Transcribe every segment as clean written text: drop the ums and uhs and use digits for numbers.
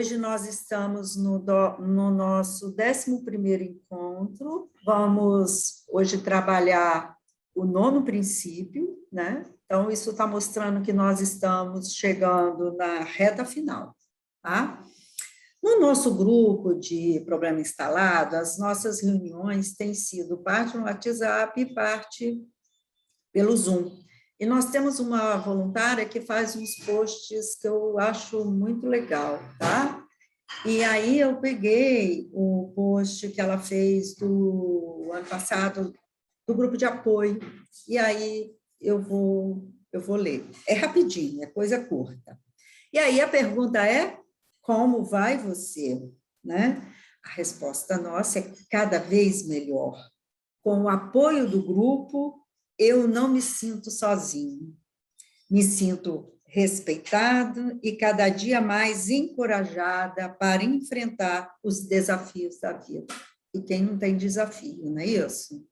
Hoje nós estamos no nosso 11º encontro. Vamos hoje trabalhar o 9º princípio, né? Então, isso está mostrando que nós estamos chegando na reta final, tá? No nosso grupo de problema instalado, as nossas reuniões têm sido parte no WhatsApp e parte pelo Zoom. E nós temos uma voluntária que faz uns posts que eu acho muito legal, tá? E aí eu peguei o post que ela fez do ano passado, do grupo de apoio, e aí eu vou ler. É rapidinho, é coisa curta. E aí a pergunta é, como vai você? Né? A resposta nossa é cada vez melhor. Com o apoio do grupo, eu não me sinto sozinho. Me sinto respeitado e cada dia mais encorajada para enfrentar os desafios da vida. E quem não tem desafio, não é isso?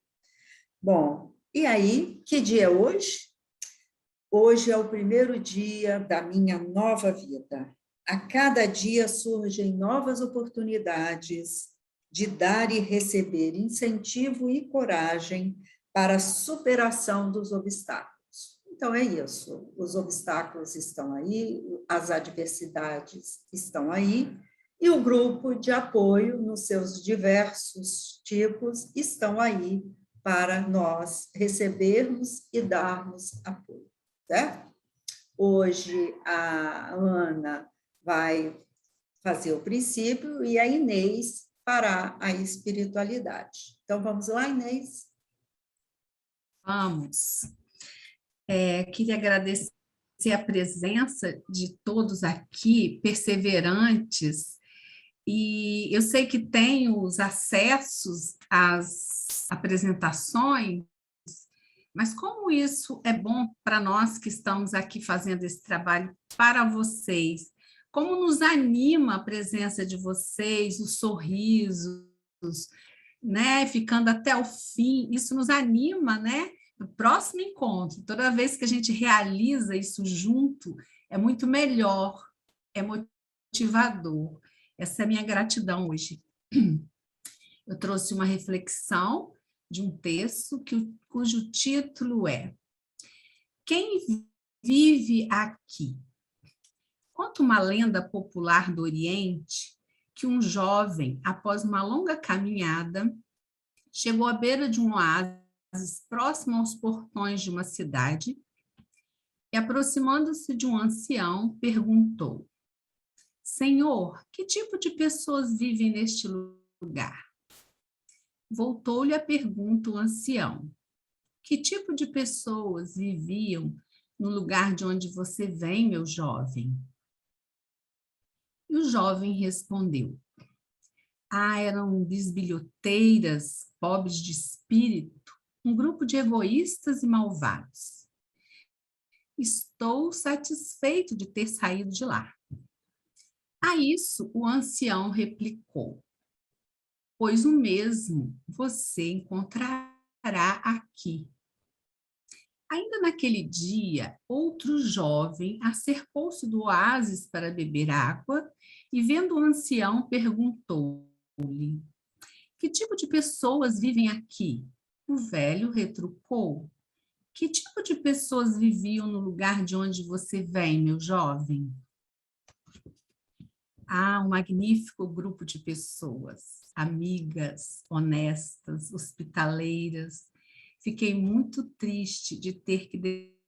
Bom, e aí, que dia é hoje? Hoje é o primeiro dia da minha nova vida. A cada dia surgem novas oportunidades de dar e receber incentivo e coragem para a superação dos obstáculos. Então, é isso. Os obstáculos estão aí, as adversidades estão aí, e o grupo de apoio, nos seus diversos tipos, estão aí para nós recebermos e darmos apoio, certo? Hoje, a Ana vai fazer o princípio e a Inês fará a espiritualidade. Então, vamos lá, Inês? Vamos. Queria agradecer a presença de todos aqui, perseverantes, e eu sei que tem os acessos às apresentações, mas como isso é bom para nós que estamos aqui fazendo esse trabalho para vocês, como nos anima a presença de vocês, os sorrisos, né, ficando até o fim, isso nos anima, né? No próximo encontro, toda vez que a gente realiza isso junto, é muito melhor, é motivador. Essa é a minha gratidão hoje. Eu trouxe uma reflexão de um texto cujo título é Quem vive aqui? Conta uma lenda popular do Oriente que um jovem, após uma longa caminhada, chegou à beira de um oásis próximo aos portões de uma cidade e, aproximando-se de um ancião, perguntou: Senhor, que tipo de pessoas vivem neste lugar? Voltou-lhe a pergunta o ancião: Que tipo de pessoas viviam no lugar de onde você vem, meu jovem? E o jovem respondeu: eram bisbilhoteiras, pobres de espírito, um grupo de egoístas e malvados. Estou satisfeito de ter saído de lá. A isso, o ancião replicou: Pois o mesmo você encontrará aqui. Ainda naquele dia, outro jovem acercou-se do oásis para beber água e, vendo o ancião, perguntou-lhe: Que tipo de pessoas vivem aqui? O velho retrucou: Que tipo de pessoas viviam no lugar de onde você vem, meu jovem? Um magnífico grupo de pessoas, amigas, honestas, hospitaleiras. Fiquei muito triste de ter que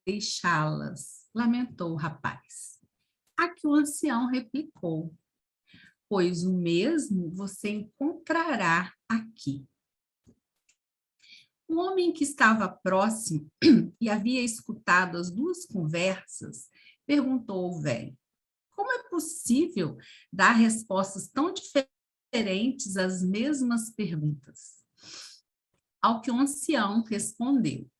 deixá-las, lamentou o rapaz. A que o ancião replicou: Pois o mesmo você encontrará aqui. O homem que estava próximo e havia escutado as duas conversas perguntou ao velho: Como é possível dar respostas tão diferentes às mesmas perguntas? Ao que o ancião respondeu: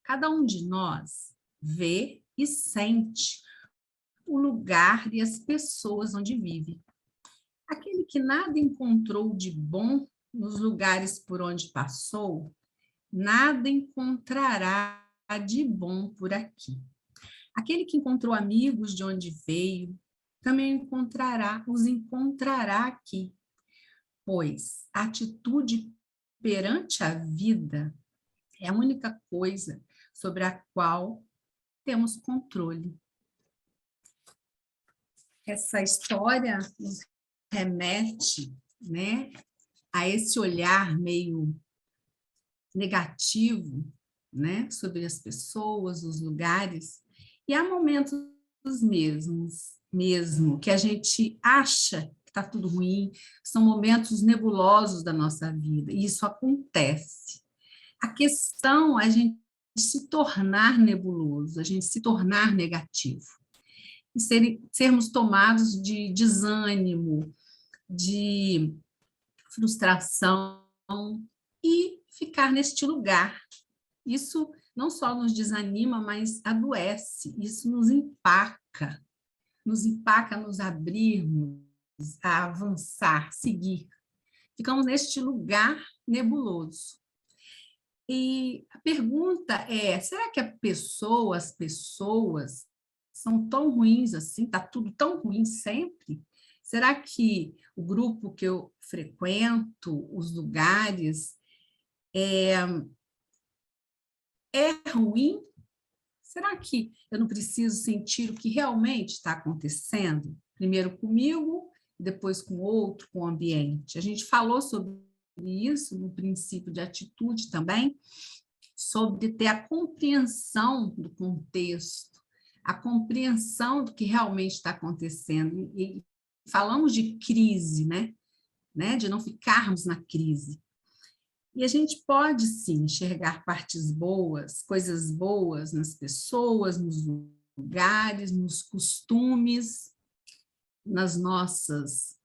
Cada um de nós vê e sente o lugar e as pessoas onde vive. Aquele que nada encontrou de bom nos lugares por onde passou, nada encontrará de bom por aqui. Aquele que encontrou amigos de onde veio, também os encontrará aqui, pois a atitude perante a vida é a única coisa sobre a qual temos controle. Essa história nos remete, né, a esse olhar meio negativo, né, sobre as pessoas, os lugares, e há momentos mesmo que a gente acha que está tudo ruim, são momentos nebulosos da nossa vida, e isso acontece. A questão é a gente se tornar nebuloso, a gente se tornar negativo, e sermos tomados de desânimo, de frustração e ficar neste lugar. Isso não só nos desanima, mas adoece, isso nos empaca a nos abrirmos, a avançar, seguir. Ficamos neste lugar nebuloso. E a pergunta é, será que as pessoas são tão ruins assim? Está tudo tão ruim sempre? Será que o grupo que eu frequento, os lugares, é ruim? Será que eu não preciso sentir o que realmente está acontecendo? Primeiro comigo, depois com o outro, com o ambiente. A gente falou sobre isso no princípio de atitude também, sobre ter a compreensão do contexto, a compreensão do que realmente está acontecendo. E falamos de crise, né? De não ficarmos na crise. E a gente pode, sim, enxergar partes boas, coisas boas nas pessoas, nos lugares, nos costumes, nas nossas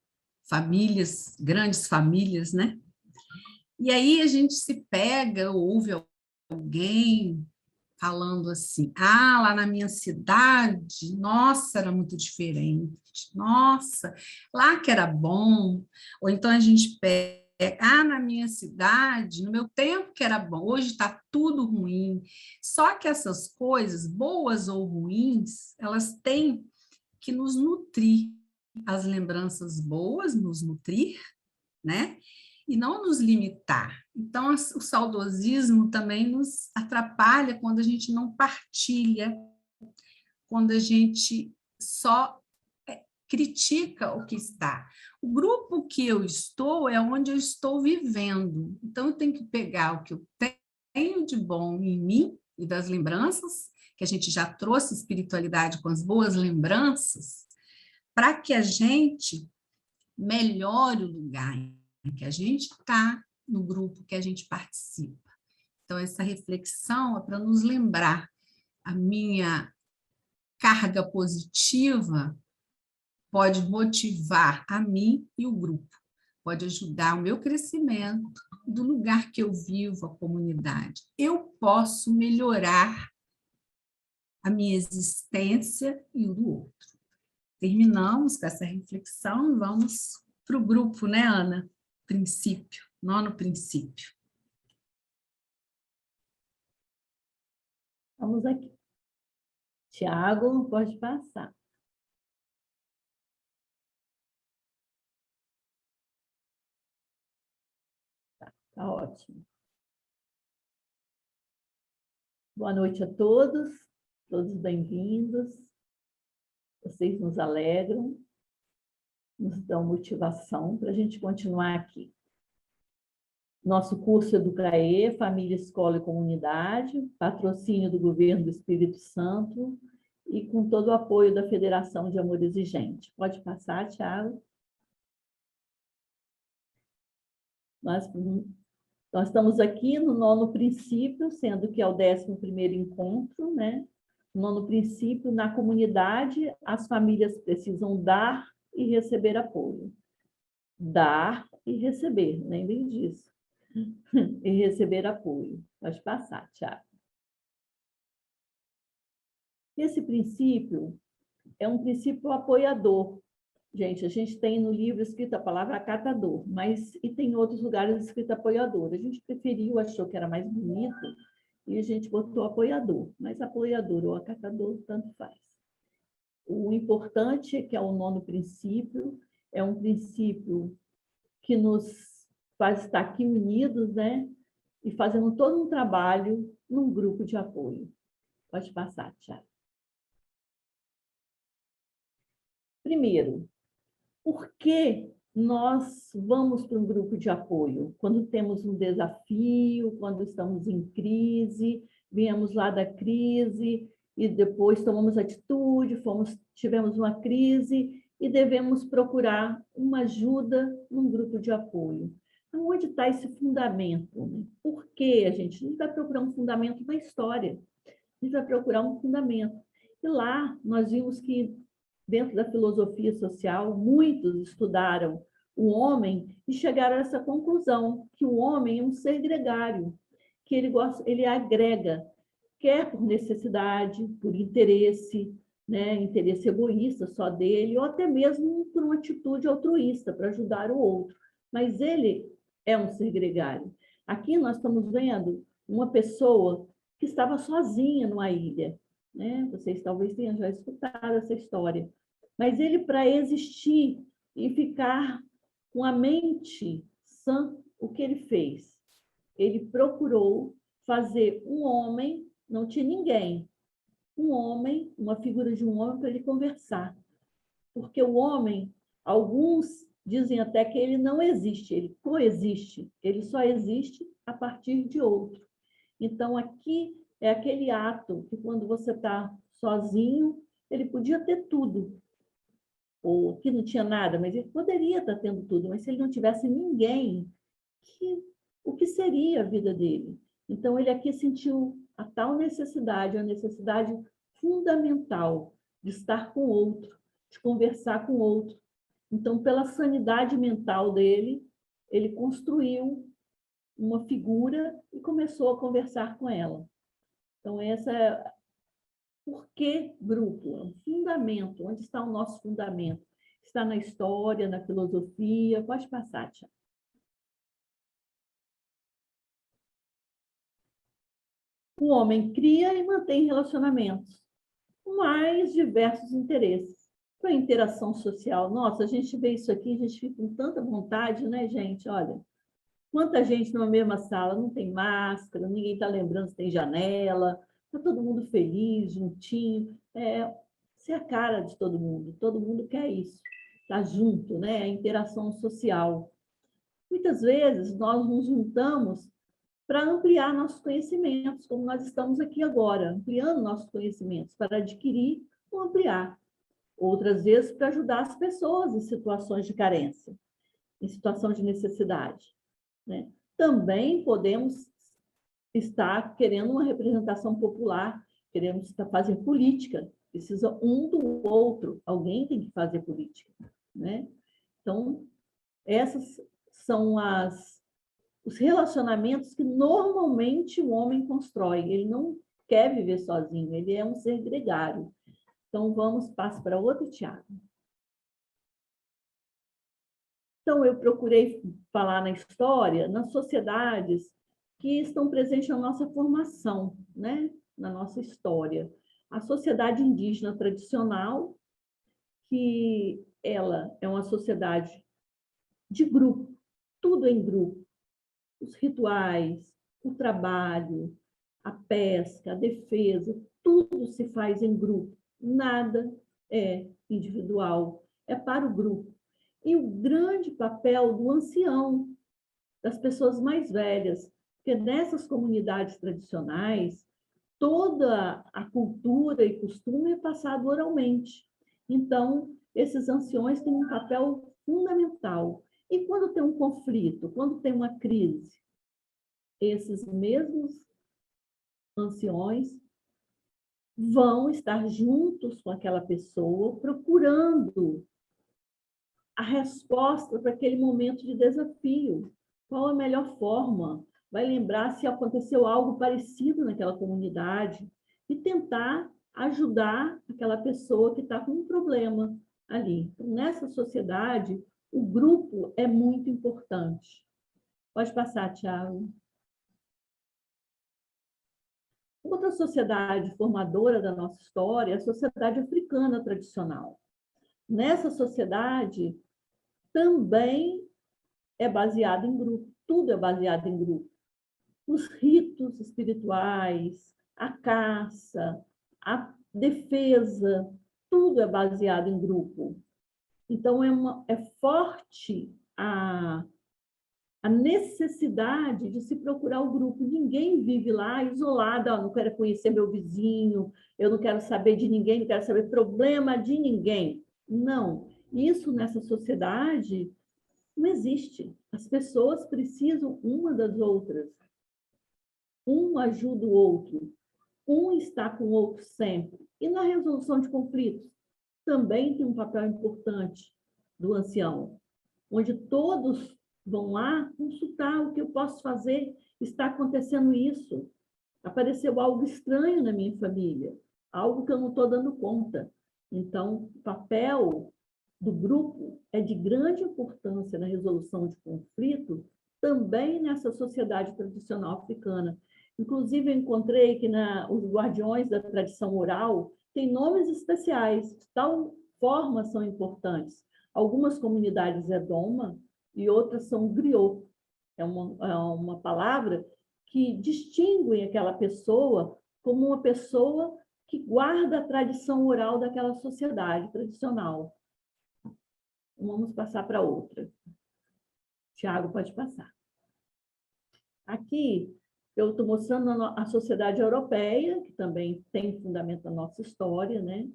famílias, grandes famílias, né? E aí a gente se pega, ouve alguém falando assim, lá na minha cidade, nossa, era muito diferente, nossa, lá que era bom, ou então a gente pega, na minha cidade, no meu tempo que era bom, hoje está tudo ruim. Só que essas coisas, boas ou ruins, elas têm que nos nutrir. As lembranças boas nos nutrir, né? E não nos limitar. Então, o saudosismo também nos atrapalha quando a gente não partilha, quando a gente só critica o que está. O grupo que eu estou é onde eu estou vivendo. Então, eu tenho que pegar o que eu tenho de bom em mim e das lembranças, que a gente já trouxe espiritualidade com as boas lembranças, para que a gente melhore o lugar em que a gente está, no grupo que a gente participa. Então, essa reflexão é para nos lembrar a minha carga positiva pode motivar a mim e o grupo, pode ajudar o meu crescimento do lugar que eu vivo, a comunidade. Eu posso melhorar a minha existência e o do outro. Terminamos com essa reflexão e vamos para o grupo, né, Ana? Princípio, nono princípio. Vamos aqui. Tiago, pode passar. Tá ótimo. Boa noite a todos bem-vindos. Vocês nos alegram, nos dão motivação para a gente continuar aqui. Nosso curso Educaê, Família, Escola e Comunidade, patrocínio do Governo do Espírito Santo e com todo o apoio da Federação de Amor Exigente. Pode passar, Thiago. Nós estamos aqui no nono princípio, sendo que é o 11º encontro, né? Nono princípio, na comunidade, as famílias precisam dar e receber apoio. Dar e receber, lembrem disso. E receber apoio. Pode passar, Thiago. Esse princípio é um princípio apoiador. Gente, a gente tem no livro escrito a palavra acatador, mas e tem outros lugares escrito apoiador. A gente preferiu, achou que era mais bonito, e a gente botou apoiador. Mas apoiador ou acatador, tanto faz. O importante é que é o 9º princípio, é um princípio que nos faz estar aqui unidos, né? E fazendo todo um trabalho num grupo de apoio. Pode passar, Tiago. Primeiro, por que nós vamos para um grupo de apoio? Quando temos um desafio, quando estamos em crise, viemos lá da crise e depois tomamos atitude, tivemos uma crise e devemos procurar uma ajuda num grupo de apoio. Então, onde está esse fundamento? Né? Por que a gente não vai procurar um fundamento na história? A gente vai procurar um fundamento. E lá nós vimos que, dentro da filosofia social, muitos estudaram o homem e chegaram a essa conclusão, que o homem é um ser gregário, que ele agrega, quer por necessidade, por interesse, né, interesse egoísta só dele, ou até mesmo por uma atitude altruísta, para ajudar o outro. Mas ele é um ser gregário. Aqui nós estamos vendo uma pessoa que estava sozinha numa ilha, né? Vocês talvez tenham já escutado essa história. Mas ele, para existir e ficar com a mente sã, o que ele fez? Ele procurou fazer um homem, não tinha ninguém, um homem, uma figura de um homem para ele conversar. Porque o homem, alguns dizem até que ele não existe, ele coexiste, ele só existe a partir de outro. Então, aqui é aquele ato que, quando você está sozinho, ele podia ter tudo, ou que não tinha nada, mas ele poderia estar tendo tudo, mas se ele não tivesse ninguém, o que seria a vida dele? Então, ele aqui sentiu a tal necessidade, a necessidade fundamental de estar com o outro, de conversar com o outro. Então, pela sanidade mental dele, ele construiu uma figura e começou a conversar com ela. Então, essa é... Por que grupo? É um fundamento. Onde está o nosso fundamento? Está na história, na filosofia. Pode passar, Tia. O homem cria e mantém relacionamentos com mais diversos interesses. Para a interação social, nossa, a gente vê isso aqui, a gente fica com tanta vontade, né, gente? Olha, quanta gente numa mesma sala, não tem máscara, ninguém está lembrando se tem janela, está todo mundo feliz, juntinho. Isso é a cara de todo mundo quer isso, estar junto, né? A interação social. Muitas vezes nós nos juntamos para ampliar nossos conhecimentos, como nós estamos aqui agora, ampliando nossos conhecimentos, para adquirir ou ampliar. Outras vezes, para ajudar as pessoas em situações de carência, em situação de necessidade, né? Também podemos estar querendo uma representação popular, queremos estar fazendo política, precisa um do outro, alguém tem que fazer política, né? Então, essas são os relacionamentos que normalmente o homem constrói. Ele não quer viver sozinho, ele é um ser gregário. Então, passo para outro, Tiago. Então, eu procurei falar na história, nas sociedades que estão presentes na nossa formação, né? Na nossa história. A sociedade indígena tradicional, que ela é uma sociedade de grupo, tudo em grupo. Os rituais, o trabalho, a pesca, a defesa, tudo se faz em grupo, nada é individual, é para o grupo. E o grande papel do ancião, das pessoas mais velhas, porque nessas comunidades tradicionais, toda a cultura e costume é passado oralmente. Então, esses anciões têm um papel fundamental. E quando tem um conflito, quando tem uma crise, esses mesmos anciões vão estar juntos com aquela pessoa, procurando a resposta para aquele momento de desafio. Qual a melhor forma? Vai lembrar se aconteceu algo parecido naquela comunidade e tentar ajudar aquela pessoa que está com um problema ali. Então, nessa sociedade, o grupo é muito importante. Pode passar, Tiago. Outra sociedade formadora da nossa história é a sociedade africana tradicional. Nessa sociedade, também é baseada em grupo, tudo é baseado em grupo. Os ritos espirituais, a caça, a defesa, tudo é baseado em grupo. Então, é forte a necessidade de se procurar o grupo. Ninguém vive lá isolado, não quero conhecer meu vizinho, eu não quero saber de ninguém, não quero saber problema de ninguém. Não, isso nessa sociedade não existe. As pessoas precisam uma das outras. Um ajuda o outro. Um está com o outro sempre. E na resolução de conflitos, também tem um papel importante do ancião, onde todos vão lá consultar o que eu posso fazer. Está acontecendo isso. Apareceu algo estranho na minha família, algo que eu não estou dando conta. Então, o papel do grupo é de grande importância na resolução de conflito, também nessa sociedade tradicional africana. Inclusive, eu encontrei que os guardiões da tradição oral têm nomes especiais, de tal forma são importantes. Algumas comunidades é doma e outras são griot. É uma palavra que distingue aquela pessoa como uma pessoa que guarda a tradição oral daquela sociedade tradicional. Vamos passar para outra. Tiago, pode passar. Aqui, eu estou mostrando a sociedade europeia, que também tem fundamento na nossa história, né?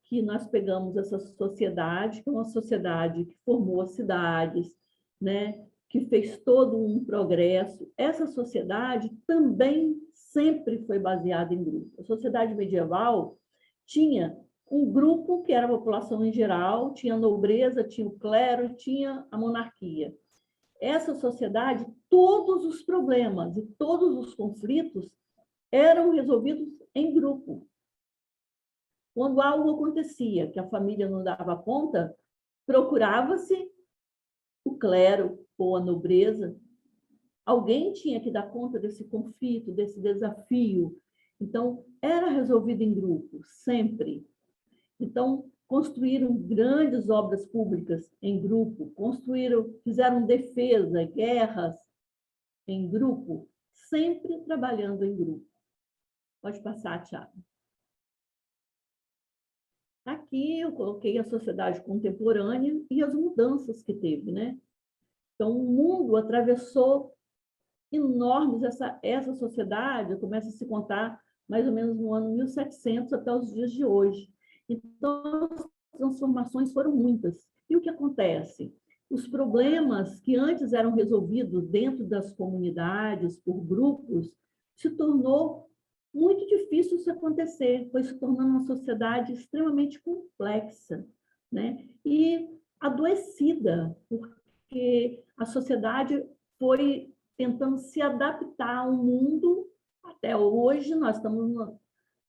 Que nós pegamos essa sociedade, que é uma sociedade que formou as cidades, né? Que fez todo um progresso. Essa sociedade também sempre foi baseada em grupo. A sociedade medieval tinha um grupo que era a população em geral, tinha a nobreza, tinha o clero, tinha a monarquia. Essa sociedade, todos os problemas e todos os conflitos eram resolvidos em grupo. Quando algo acontecia, que a família não dava conta, procurava-se o clero ou a nobreza. Alguém tinha que dar conta desse conflito, desse desafio. Então, era resolvido em grupo, sempre. Então, construíram grandes obras públicas em grupo, fizeram defesa, guerras em grupo, sempre trabalhando em grupo. Pode passar, Thiago. Aqui eu coloquei a sociedade contemporânea e as mudanças que teve, né? Então, o mundo atravessou enormes, essa sociedade começa a se contar mais ou menos no ano 1700 até os dias de hoje. Então, as transformações foram muitas. E o que acontece? Os problemas que antes eram resolvidos dentro das comunidades, por grupos, se tornou muito difícil isso acontecer, foi se tornando uma sociedade extremamente complexa, né? E adoecida, porque a sociedade foi tentando se adaptar ao mundo. Até hoje, nós estamos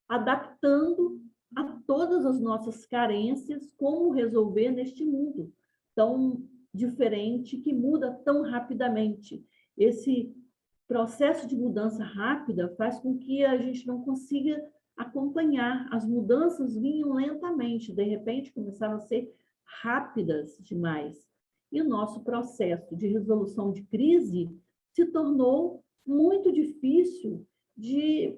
adaptando a todas as nossas carências, como resolver neste mundo tão diferente, que muda tão rapidamente. Esse processo de mudança rápida faz com que a gente não consiga acompanhar. As mudanças vinham lentamente, de repente começaram a ser rápidas demais. E o nosso processo de resolução de crise se tornou muito difícil de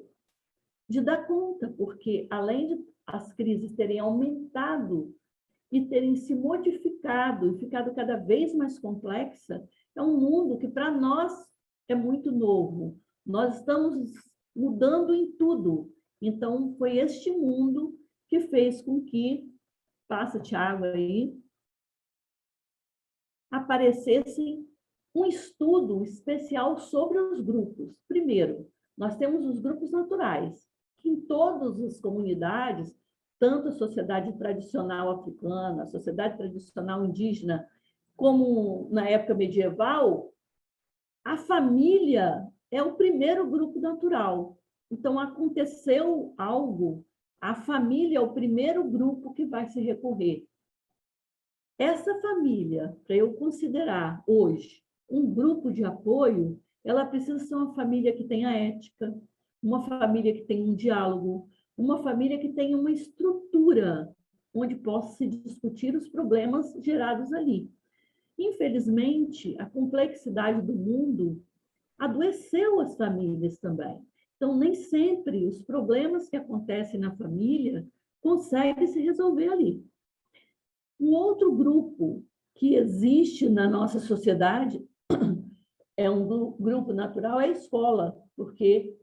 dar conta, porque além de as crises terem aumentado e terem se modificado e ficado cada vez mais complexa, é um mundo que para nós é muito novo. Nós estamos mudando em tudo. Então, foi este mundo que fez com que, passa, Tiago, aí, aparecesse um estudo especial sobre os grupos. Primeiro, nós temos os grupos naturais, que em todas as comunidades, tanto a sociedade tradicional africana, a sociedade tradicional indígena, como na época medieval, a família é o primeiro grupo natural. Então, aconteceu algo, a família é o primeiro grupo que vai se recorrer. Essa família, para eu considerar hoje um grupo de apoio, ela precisa ser uma família que tenha ética, uma família que tem um diálogo, uma família que tem uma estrutura onde possa se discutir os problemas gerados ali. Infelizmente, a complexidade do mundo adoeceu as famílias também. Então, nem sempre os problemas que acontecem na família conseguem se resolver ali. Um outro grupo que existe na nossa sociedade é um grupo natural, é a escola, porque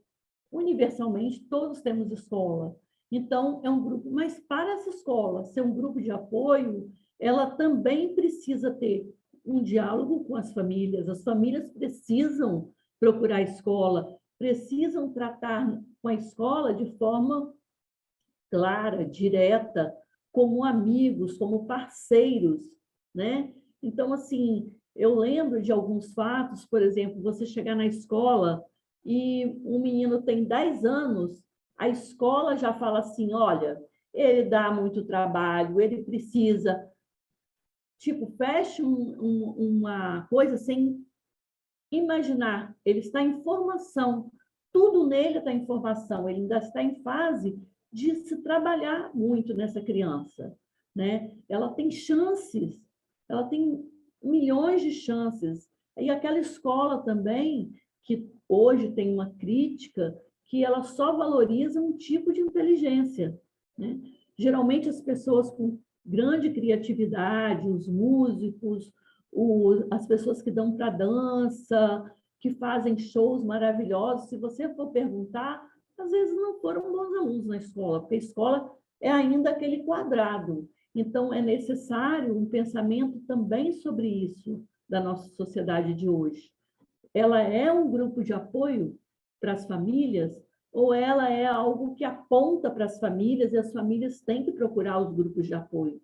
universalmente todos temos escola. Então, é um grupo, mas para essa escola ser um grupo de apoio, ela também precisa ter um diálogo com as famílias precisam procurar a escola, precisam tratar com a escola de forma clara, direta, como amigos, como parceiros, né? Então, assim, eu lembro de alguns fatos, por exemplo, você chegar na escola e um menino tem 10 anos, a escola já fala assim, olha, ele dá muito trabalho, ele precisa, tipo, fecha uma coisa sem imaginar, ele está em formação, tudo nele está em formação, ele ainda está em fase de se trabalhar muito nessa criança, né? Ela tem chances, ela tem milhões de chances. E aquela escola também, que hoje tem uma crítica, que ela só valoriza um tipo de inteligência, né? Geralmente as pessoas com grande criatividade, os músicos, as pessoas que dão para dança, que fazem shows maravilhosos, se você for perguntar, às vezes não foram bons alunos na escola, porque a escola é ainda aquele quadrado. Então, é necessário um pensamento também sobre isso da nossa sociedade de hoje. Ela é um grupo de apoio para as famílias ou ela é algo que aponta para as famílias e as famílias têm que procurar os grupos de apoio?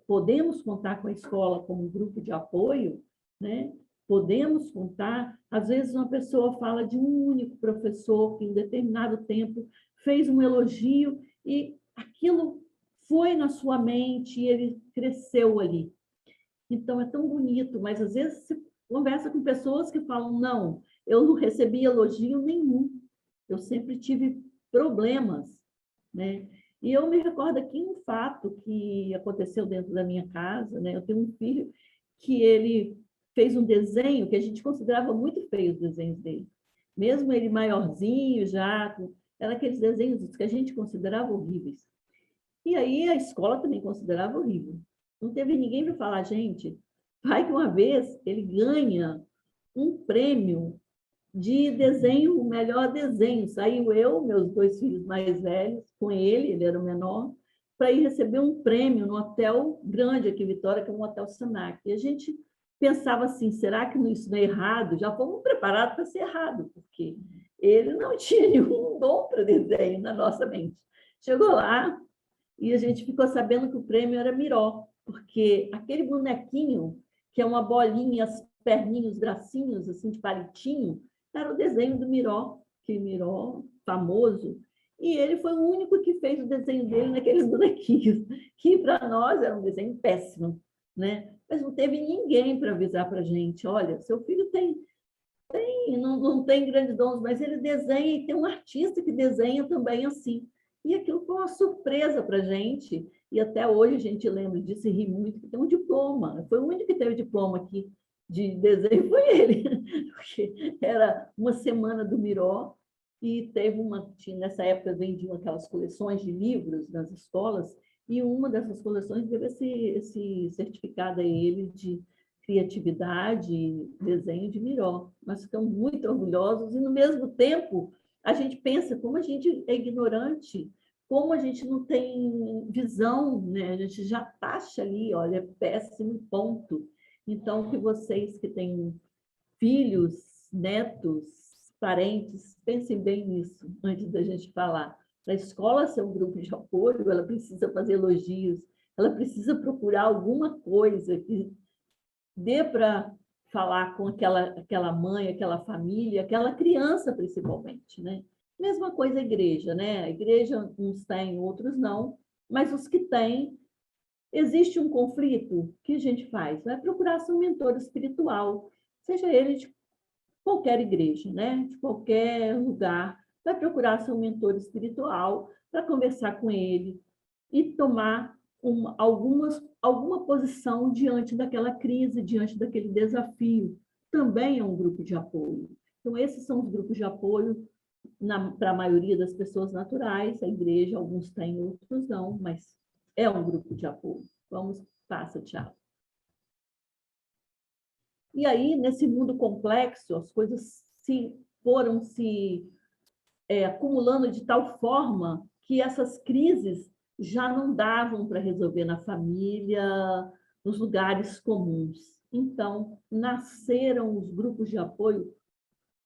Podemos contar com a escola como um grupo de apoio, né? Podemos contar, às vezes uma pessoa fala de um único professor que em determinado tempo fez um elogio e aquilo foi na sua mente e ele cresceu ali. Então, é tão bonito, mas às vezes você conversa com pessoas que falam, não, eu não recebi elogio nenhum, eu sempre tive problemas, né? E eu me recordo aqui um fato que aconteceu dentro da minha casa, né? Eu tenho um filho que ele fez um desenho que a gente considerava muito feio os desenhos dele. Mesmo ele maiorzinho já, eram aqueles desenhos que a gente considerava horríveis. E aí a escola também considerava horrível. Não teve ninguém para falar, gente, vai que uma vez ele ganha um prêmio de desenho, o melhor desenho. Saiu eu, meus 2 filhos mais velhos, com ele era o menor, para ir receber um prêmio no hotel grande aqui em Vitória, que é um hotel Senac. E a gente pensava assim, será que isso não é errado? Já fomos preparados para ser errado, porque ele não tinha nenhum dom para desenho na nossa mente. Chegou lá e a gente ficou sabendo que o prêmio era Miró, porque aquele bonequinho, que é uma bolinha, as perninhas, os bracinhos, assim, de palitinho, era o desenho do Miró, que Miró, famoso, e ele foi o único que fez o desenho dele naqueles bonequinhos, que para nós era um desenho péssimo, né? Mas não teve ninguém para avisar para a gente, olha, seu filho não tem grandes dons, mas ele desenha e tem um artista que desenha também assim. E aquilo foi uma surpresa para a gente, e até hoje a gente lembra disso e ri muito, que tem um diploma, foi o único que teve diploma aqui de desenho, foi ele, porque era uma semana do Miró, e teve nessa época vendiam aquelas coleções de livros nas escolas, e uma dessas coleções teve esse certificado a ele de criatividade, desenho de Miró. Nós ficamos muito orgulhosos e, no mesmo tempo, a gente pensa como a gente é ignorante, como a gente não tem visão, né? A gente já taxa ali, olha, é péssimo, ponto. Então, que vocês que têm filhos, netos, parentes, pensem bem nisso antes da gente falar. Para a escola ser um grupo de apoio, ela precisa fazer elogios, ela precisa procurar alguma coisa que dê para falar com aquela mãe, aquela família, aquela criança, principalmente, né? Mesma coisa a igreja, né? A igreja, uns têm, outros não, mas os que têm, existe um conflito, o que a gente faz? Vai procurar um mentor espiritual, seja ele de qualquer igreja, né? De qualquer lugar, vai procurar seu mentor espiritual para conversar com ele e tomar alguma posição diante daquela crise, diante daquele desafio. Também é um grupo de apoio. Então, esses são os grupos de apoio para a maioria das pessoas naturais, a igreja, alguns têm, outros não, mas é um grupo de apoio. Vamos, passa, Thiago. E aí, nesse mundo complexo, as coisas foram se acumulando de tal forma que essas crises já não davam para resolver na família, nos lugares comuns. Então, nasceram os grupos de apoio,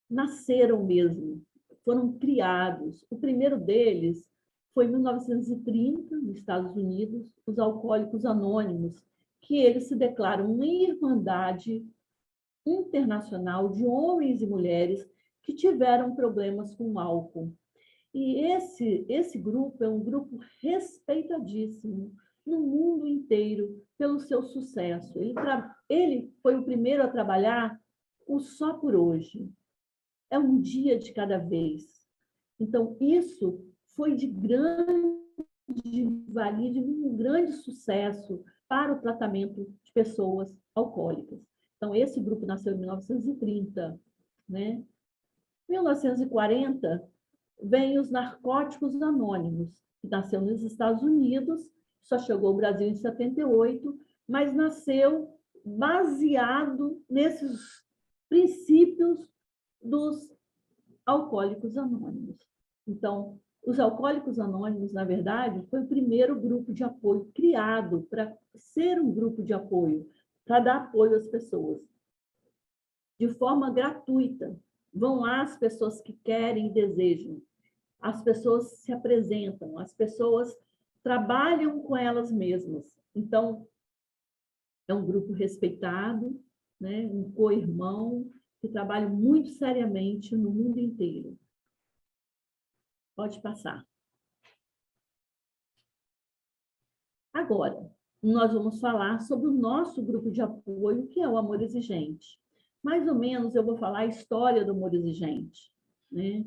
nasceram mesmo, foram criados. O primeiro deles foi em 1930, nos Estados Unidos, os Alcoólicos Anônimos, que eles se declaram uma irmandade internacional de homens e mulheres que tiveram problemas com álcool. E esse grupo é um grupo respeitadíssimo no mundo inteiro pelo seu sucesso. Ele foi o primeiro a trabalhar o só por hoje. É um dia de cada vez. Então, isso foi de grande valia, de um grande sucesso para o tratamento de pessoas alcoólicas. Então, esse grupo nasceu em 1930, né? Em 1940, vem os Narcóticos Anônimos, que nasceu nos Estados Unidos, só chegou ao Brasil em 78, mas nasceu baseado nesses princípios dos Alcoólicos Anônimos. Então, os Alcoólicos Anônimos, na verdade, foi o primeiro grupo de apoio criado para ser um grupo de apoio, para dar apoio às pessoas, de forma gratuita. Vão lá as pessoas que querem e desejam. As pessoas se apresentam, as pessoas trabalham com elas mesmas. Então, é um grupo respeitado, né? Um co-irmão, que trabalha muito seriamente no mundo inteiro. Pode passar. Agora, nós vamos falar sobre o nosso grupo de apoio, que é o Amor Exigente. Mais ou menos, eu vou falar a história do Amor Exigente, né?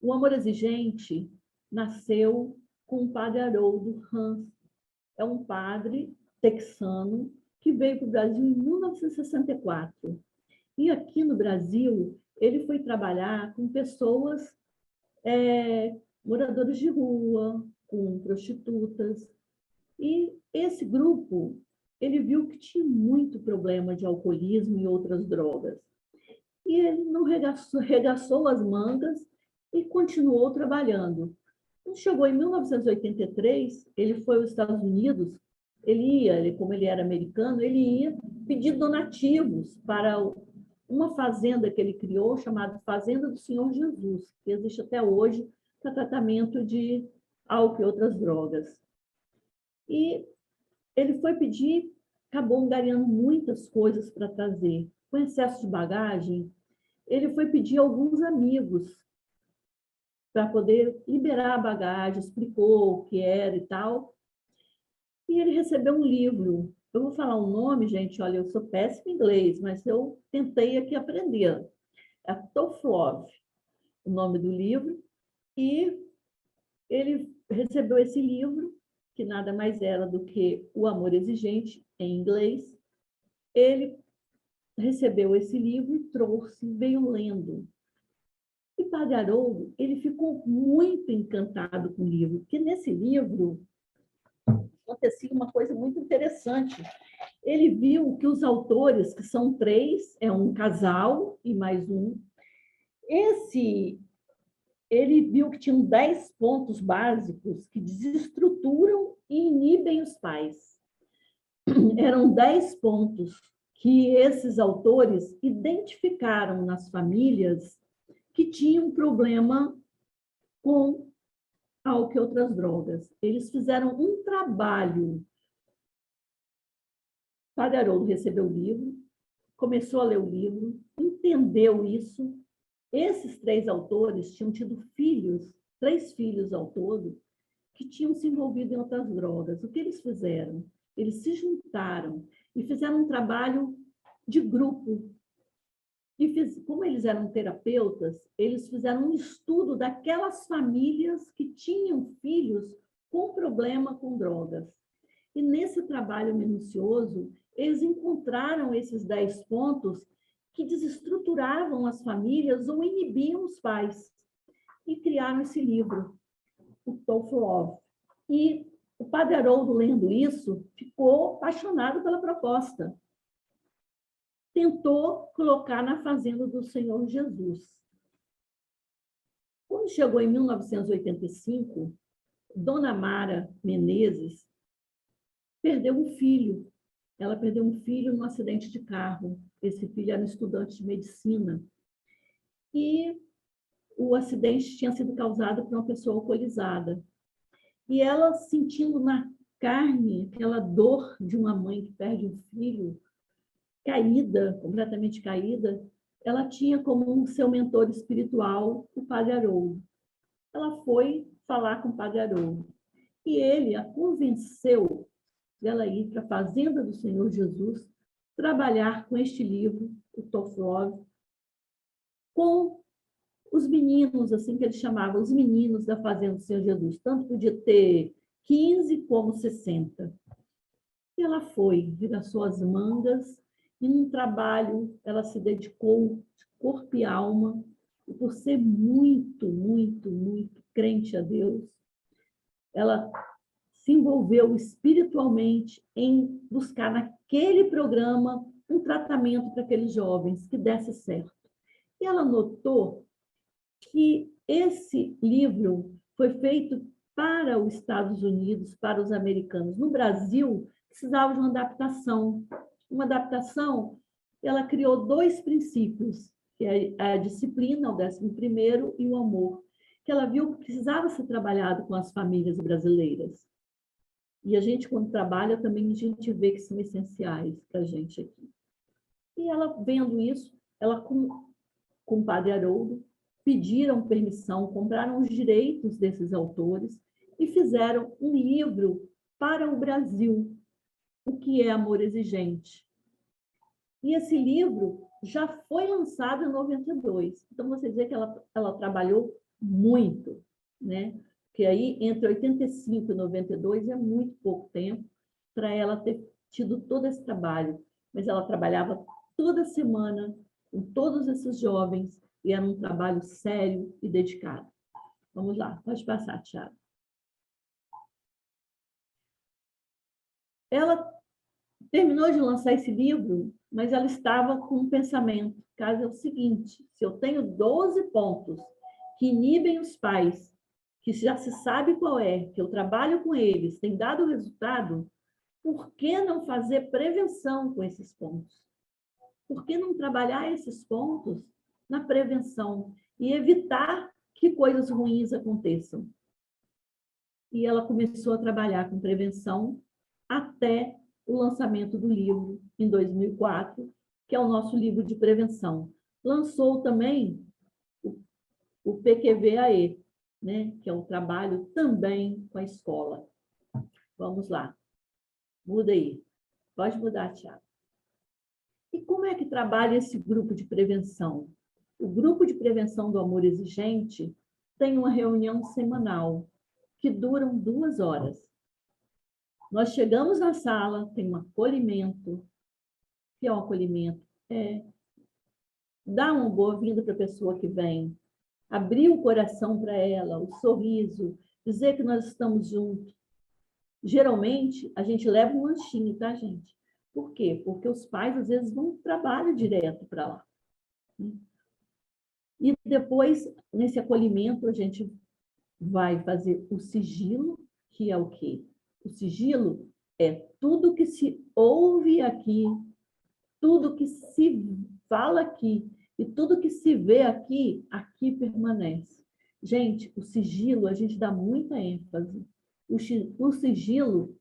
O Amor Exigente nasceu com o padre Haroldo Hans. É um padre texano que veio para o Brasil em 1964. E aqui no Brasil, ele foi trabalhar com pessoas, moradores de rua, com prostitutas. E esse grupo, ele viu que tinha muito problema de alcoolismo e outras drogas. E ele não regaçou as mangas e continuou trabalhando. Quando chegou em 1983, ele foi aos Estados Unidos, como ele era americano, ele ia pedir donativos para uma fazenda que ele criou, chamada Fazenda do Senhor Jesus, que existe até hoje para tratamento de álcool e outras drogas. E ele foi pedir, acabou angariando muitas coisas para trazer. Com excesso de bagagem, ele foi pedir a alguns amigos para poder liberar a bagagem, explicou o que era e tal. E ele recebeu um livro. Eu vou falar um nome, gente, olha, eu sou péssima em inglês, mas eu tentei aqui aprender. É Tough Love, o nome do livro. E ele recebeu esse livro, que nada mais era do que O Amor Exigente, em inglês. Ele recebeu esse livro e trouxe, veio lendo. E Padre Haroldo, ele ficou muito encantado com o livro, porque nesse livro acontecia uma coisa muito interessante. Ele viu que os autores, que são 3, é um casal e mais um, ele viu que tinham 10 pontos básicos que desestruturam e inibem os pais. Eram 10 pontos que esses autores identificaram nas famílias que tinham problema com álcool e outras drogas. Eles fizeram um trabalho. Padre Haroldo recebeu o livro, começou a ler o livro, entendeu isso. Esses 3 autores tinham tido filhos, 3 filhos ao todo, que tinham se envolvido em outras drogas. O que eles fizeram? Eles se juntaram e fizeram um trabalho de grupo. como eles eram terapeutas, eles fizeram um estudo daquelas famílias que tinham filhos com problema com drogas. E nesse trabalho minucioso, eles encontraram esses 10 pontos que desestruturavam as famílias ou inibiam os pais. E criaram esse livro, o Tough Love. E o padre Haroldo, lendo isso, ficou apaixonado pela proposta. Tentou colocar na fazenda do Senhor Jesus. Quando chegou em 1985, Dona Mara Menezes perdeu um filho. Ela perdeu um filho num acidente de carro. Esse filho era um estudante de medicina. E o acidente tinha sido causado por uma pessoa alcoolizada. E ela, sentindo na carne aquela dor de uma mãe que perde um filho, caída, completamente caída, ela tinha como seu mentor espiritual o Padre Haroldo. Ela foi falar com o Padre Haroldo. E ele a convenceu dela ir para a Fazenda do Senhor Jesus, trabalhar com este livro, o Tough Love, com os meninos, assim que ele chamava, os meninos da Fazenda do Senhor Jesus. Tanto podia ter 15 como 60. E ela foi, viraçou as mangas, e num trabalho ela se dedicou de corpo e alma, e por ser muito, muito, muito crente a Deus, ela se envolveu espiritualmente em buscar naquele programa um tratamento para aqueles jovens que desse certo. E ela notou que esse livro foi feito para os Estados Unidos, para os americanos. No Brasil, precisava de uma adaptação. Uma adaptação, ela criou 2 princípios, que é a disciplina, o 11º, e o amor, que ela viu que precisava ser trabalhado com as famílias brasileiras. E a gente, quando trabalha, também a gente vê que são essenciais para a gente aqui. E ela, vendo isso, ela com o Padre Haroldo, pediram permissão, compraram os direitos desses autores e fizeram um livro para o Brasil, O que é Amor Exigente. E esse livro já foi lançado em 92. Então, você vê que ela trabalhou muito, né? Porque aí, entre 85 e 92, é muito pouco tempo para ela ter tido todo esse trabalho. Mas ela trabalhava toda semana com todos esses jovens e era um trabalho sério e dedicado. Vamos lá, pode passar, Thiago. Ela terminou de lançar esse livro, mas ela estava com um pensamento. O caso é o seguinte: se eu tenho 12 pontos que inibem os pais, que já se sabe qual é, que eu trabalho com eles, tem dado resultado, por que não fazer prevenção com esses pontos? Por que não trabalhar esses pontos na prevenção e evitar que coisas ruins aconteçam? E ela começou a trabalhar com prevenção até o lançamento do livro, em 2004, que é o nosso livro de prevenção. Lançou também o PQVAE, né, que é um trabalho também com a escola. Vamos lá. Muda aí. Pode mudar, Thiago. E como é que trabalha esse grupo de prevenção? O grupo de prevenção do amor exigente tem uma reunião semanal, que duram 2 horas. Nós chegamos na sala, tem um acolhimento. O que é um acolhimento? É dar uma boa-vinda para a pessoa que vem, abrir o coração para ela, o sorriso, dizer que nós estamos juntos. Geralmente, a gente leva um lanchinho, tá, gente? Por quê? Porque os pais, às vezes, vão trabalho direto para lá. E depois, nesse acolhimento, a gente vai fazer o sigilo, que é o quê? O sigilo é tudo que se ouve aqui, tudo que se fala aqui e tudo que se vê aqui, aqui permanece. Gente, o sigilo, a gente dá muita ênfase. O sigilo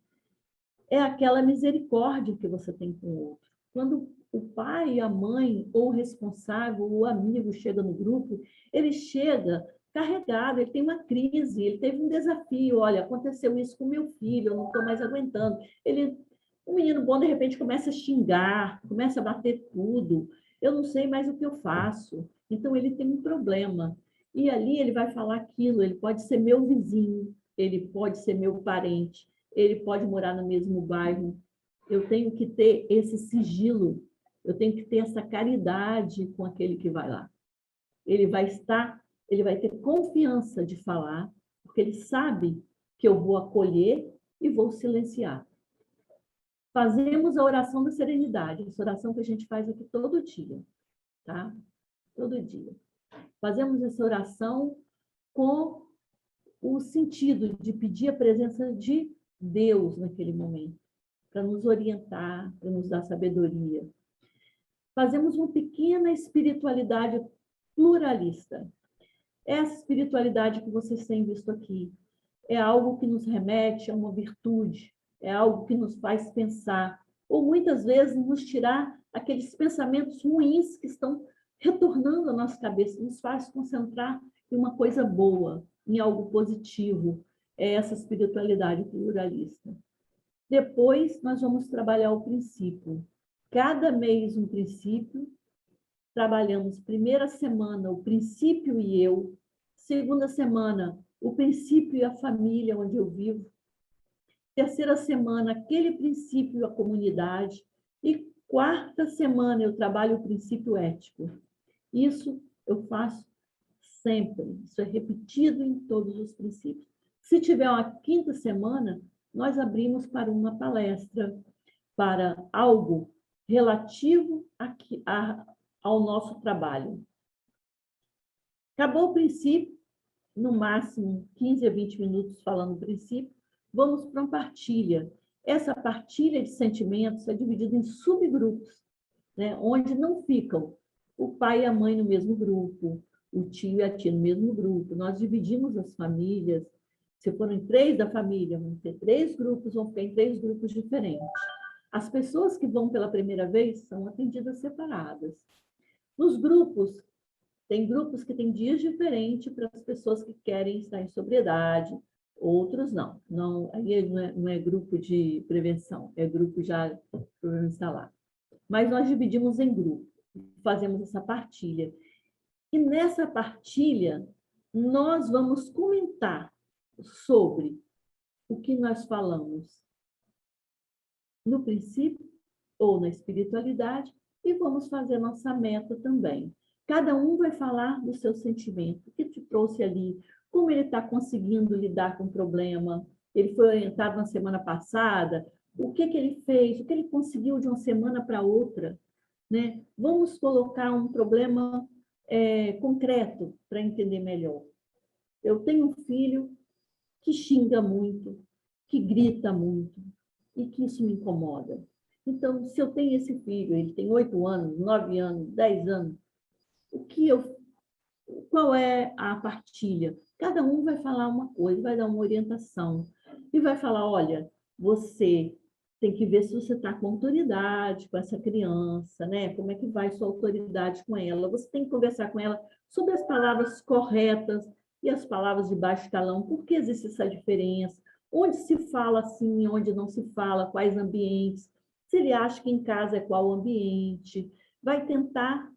é aquela misericórdia que você tem com o outro. Quando o pai, a mãe, ou o responsável, ou o amigo chega no grupo, ele chega carregado, ele tem uma crise, ele teve um desafio. Olha, aconteceu isso com meu filho, eu não estou mais aguentando. O menino bom, de repente, começa a xingar, começa a bater tudo. eu não sei mais o que eu faço. Então, ele tem um problema. E ali ele vai falar aquilo, ele pode ser meu vizinho, ele pode ser meu parente, ele pode morar no mesmo bairro. Eu tenho que ter esse sigilo, eu tenho que ter essa caridade com aquele que vai lá. Ele vai ter confiança de falar, porque ele sabe que eu vou acolher e vou silenciar. Fazemos a oração da serenidade, essa oração que a gente faz aqui todo dia, tá? Todo dia. Fazemos essa oração com o sentido de pedir a presença de Deus naquele momento, para nos orientar, para nos dar sabedoria. Fazemos uma pequena espiritualidade pluralista. Essa espiritualidade que vocês têm visto aqui é algo que nos remete a uma virtude, é algo que nos faz pensar, ou muitas vezes nos tirar aqueles pensamentos ruins que estão retornando à nossa cabeça, nos faz concentrar em uma coisa boa, em algo positivo, é essa espiritualidade pluralista. Depois, nós vamos trabalhar o princípio. Cada mês um princípio, trabalhamos primeira semana o princípio e eu, segunda semana o princípio e a família onde eu vivo, terceira semana aquele princípio e a comunidade, e quarta semana eu trabalho o princípio ético. Isso eu faço sempre, isso é repetido em todos os princípios. Se tiver uma quinta semana, nós abrimos para uma palestra, para algo relativo ao nosso trabalho. Acabou o princípio, no máximo 15 a 20 minutos falando o princípio, vamos para uma partilha. Essa partilha de sentimentos é dividida em subgrupos, né, onde não ficam o pai e a mãe no mesmo grupo, o tio e a tia no mesmo grupo. Nós dividimos as famílias. Se forem 3 da família, vão ter 3 grupos, vão ficar em 3 grupos diferentes. As pessoas que vão pela primeira vez são atendidas separadas. Nos grupos, tem grupos que têm dias diferentes para as pessoas que querem estar em sobriedade, outros não. Aí não é grupo de prevenção, é grupo já problema instalado. Mas nós dividimos em grupo, fazemos essa partilha. E nessa partilha, nós vamos comentar sobre o que nós falamos no princípio ou na espiritualidade e vamos fazer nossa meta também. Cada um vai falar do seu sentimento, o que te trouxe ali, como ele está conseguindo lidar com o problema, ele foi orientado na semana passada, o que ele fez, o que ele conseguiu de uma semana para outra, né? Vamos colocar um problema concreto para entender melhor. Eu tenho um filho que xinga muito, que grita muito, e que isso me incomoda. Então, se eu tenho esse filho, ele tem 8 anos, 9 anos, 10 anos, qual é a partilha? Cada um vai falar uma coisa, vai dar uma orientação, e vai falar, olha, você tem que ver se você está com autoridade com essa criança, né? Como é que vai sua autoridade com ela? Você tem que conversar com ela sobre as palavras corretas e as palavras de baixo escalão, por que existe essa diferença? Onde se fala assim, onde não se fala, quais ambientes, se ele acha que em casa é qual ambiente, vai tentar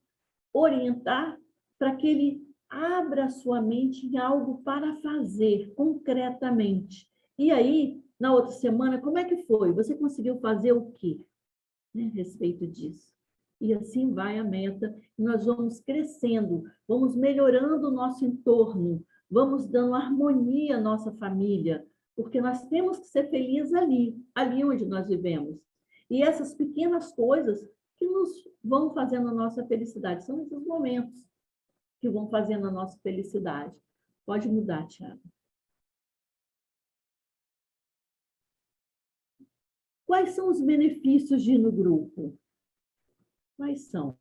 orientar para que ele abra a sua mente em algo para fazer concretamente. E aí, na outra semana, como é que foi? Você conseguiu fazer o quê, né, a respeito disso? E assim vai a meta, e nós vamos crescendo, vamos melhorando o nosso entorno, vamos dando harmonia à nossa família, porque nós temos que ser felizes ali onde nós vivemos. E essas pequenas coisas que nos vão fazendo a nossa felicidade, são esses momentos que vão fazendo a nossa felicidade. Pode mudar, Tiago. Quais são os benefícios de ir no grupo? Quais são?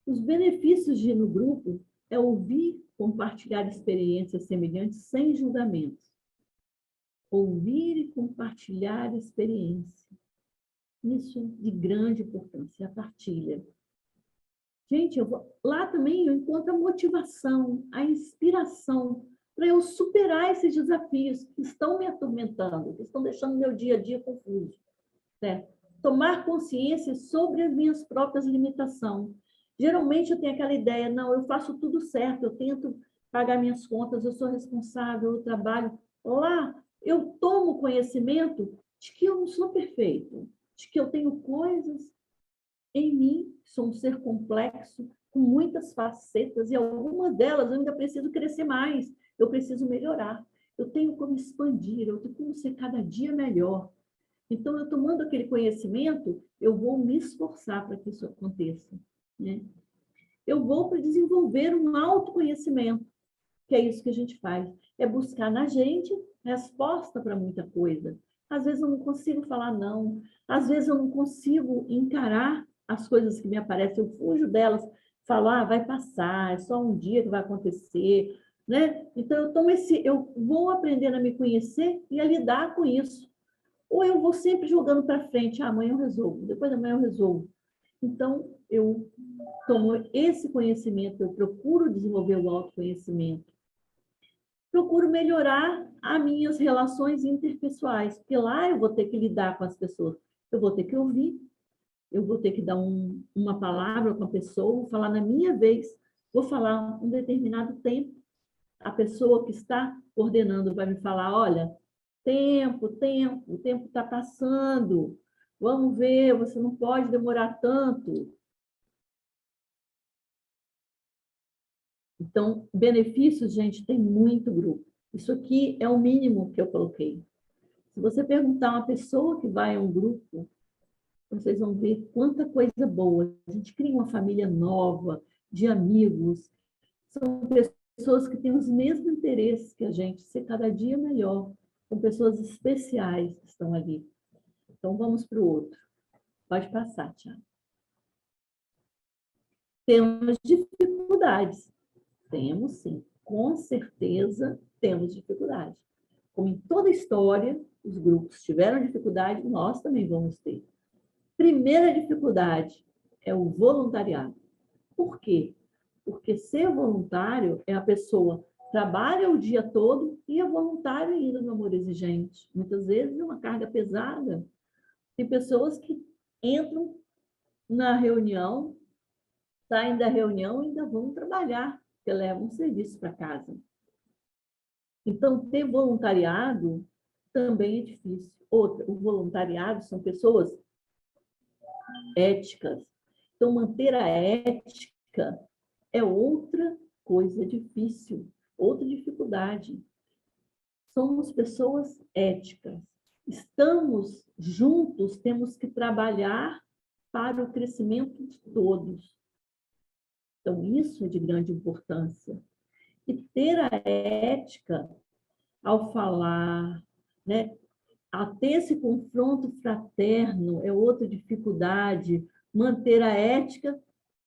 Os benefícios de ir no grupo é ouvir, compartilhar experiências semelhantes sem julgamentos. Ouvir e compartilhar experiência. Isso é de grande importância, a partilha. Gente, lá também eu encontro a motivação, a inspiração para eu superar esses desafios que estão me atormentando, que estão deixando meu dia a dia confuso. Certo? tomar consciência sobre as minhas próprias limitações. Geralmente eu tenho aquela ideia, não, eu faço tudo certo, eu tento pagar minhas contas, eu sou responsável, eu trabalho. Lá, eu tomo conhecimento de que eu não sou perfeito, de que eu tenho coisas em mim, sou um ser complexo, com muitas facetas, e algumas delas eu ainda preciso crescer mais, eu preciso melhorar, eu tenho como expandir, eu tenho como ser cada dia melhor. Então, eu tomando aquele conhecimento, eu vou me esforçar para que isso aconteça, né? Eu vou para desenvolver um autoconhecimento, que é isso que a gente faz, é buscar na gente resposta para muita coisa. Às vezes eu não consigo falar não, às vezes eu não consigo encarar as coisas que me aparecem, eu fujo delas, falo, vai passar, é só um dia que vai acontecer, né? Então eu vou aprendendo a me conhecer e a lidar com isso. Ou eu vou sempre jogando para frente, amanhã eu resolvo, depois da manhã eu resolvo. Então, eu tomo esse conhecimento, eu procuro desenvolver o autoconhecimento, procuro melhorar as minhas relações interpessoais, porque lá eu vou ter que lidar com as pessoas, eu vou ter que ouvir, eu vou ter que dar uma palavra com a pessoa, vou falar na minha vez, vou falar um determinado tempo, a pessoa que está coordenando vai me falar, olha, tempo, o tempo está passando, vamos ver, você não pode demorar tanto. Então, benefícios, gente, tem muito grupo. Isso aqui é o mínimo que eu coloquei. Se você perguntar a uma pessoa que vai a um grupo, vocês vão ver quanta coisa boa. A gente cria uma família nova, de amigos. São pessoas que têm os mesmos interesses que a gente, ser cada dia melhor. São pessoas especiais que estão ali. Então, vamos para o outro. Pode passar, Tiago. Temos dificuldades. Temos, sim. Com certeza, temos dificuldade. Como em toda história, os grupos tiveram dificuldade, nós também vamos ter. Primeira dificuldade é o voluntariado. Por quê? Porque ser voluntário é a pessoa trabalha o dia todo e é voluntário ainda, meu amor, exigente. Muitas vezes é uma carga pesada. Tem pessoas que entram na reunião, saem da reunião e ainda vão trabalhar, porque levam um serviço para casa. Então, ter voluntariado também é difícil. Outra, o voluntariado são pessoas éticas. Então, manter a ética é outra coisa difícil, outra dificuldade. Somos pessoas éticas. Estamos juntos, temos que trabalhar para o crescimento de todos. Então, isso é de grande importância. E ter a ética ao falar, né? A ter esse confronto fraterno é outra dificuldade, manter a ética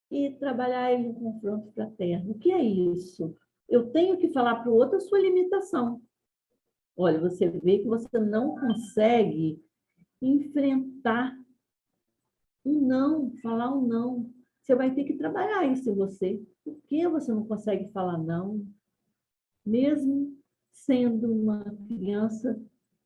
e trabalhar em um confronto fraterno. O que é isso? Eu tenho que falar para o outro a sua limitação. Olha, você vê que você não consegue enfrentar um não, falar um não. Você vai ter que trabalhar isso em você. Por que você não consegue falar não? Mesmo sendo uma criança